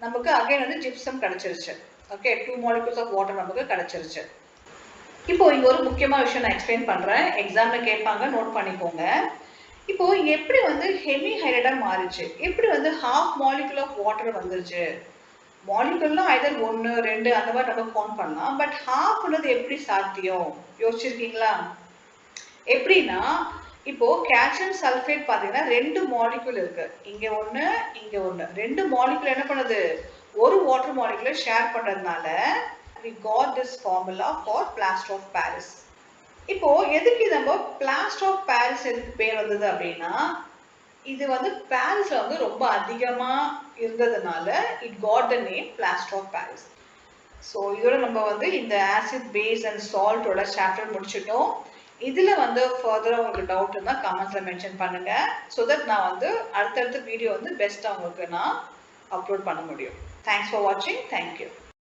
நமக்கு அகைன் வந்து ஜிப்சம் கிடைச்சிருச்சு. ஓகே, 2 molecules of water நமக்கு கிடைச்சிருச்சு. இப்போ இங்க ஒரு முக்கியமான விஷயம் நான் எக்ஸ்பிளைன் பண்றேன். எக்ஸாம்ல கேட்பாங்க, நோட் பண்ணிக்கோங்க. இப்போ இங்க எப்படி வந்து ஹெமிஹைட்ரேட்டா மாறிச்சு? எப்படி வந்து half molecule of water வந்துருச்சு? மாலிகுல்னா ஐதர் 1 2 அந்த மாதிரி நம்ம கவுண்ட் பண்ணலாம். பட் ஹாஃப்ன்றது எப்படி சாத்தியம்? யோசிச்சிருக்கீங்களா? எப்படின்னா இப்போ கால்சியம் சல்ஃபேட் பாத்தீங்கன்னா 2 மாலிகுல் இருக்கு. இங்க ஒண்ணு, இங்க ஒண்ணு. 2 மாலிகுல் என்ன பண்ணுது? ஒரு வாட்டர் மாலிகுலை ஷேர் பண்றதுனால we got this formula for plaster of paris. இப்போ எதுக்கு நம்ம பிளாஸ்டர் ஆஃப் பாரிஸ் எதுக்கு பேர் வந்தது அப்படின்னா இது வந்து பாரிஸ்ல வந்து ரொம்ப அதிகமா இருந்ததுனால it got the name plaster of Paris. So இதோட நம்ம வந்து இந்த ஆசிட் பேஸ் அண்ட் சால்ட்டோட சாப்டர் முடிச்சிட்டோம். இதுல வந்து ஃபர்தரா உங்களுக்கு டவுட் இருந்தா கமெண்ட்ஸ்ல மென்ஷன் பண்ணுங்க. ஸோ தட் நான் வந்து அடுத்தடுத்த வீடியோ வந்து பெஸ்ட்டாக உங்களுக்கு நான் அப்லோட் பண்ண முடியும். தேங்க்ஸ் ஃபார் வாட்சிங். தேங்க்யூ.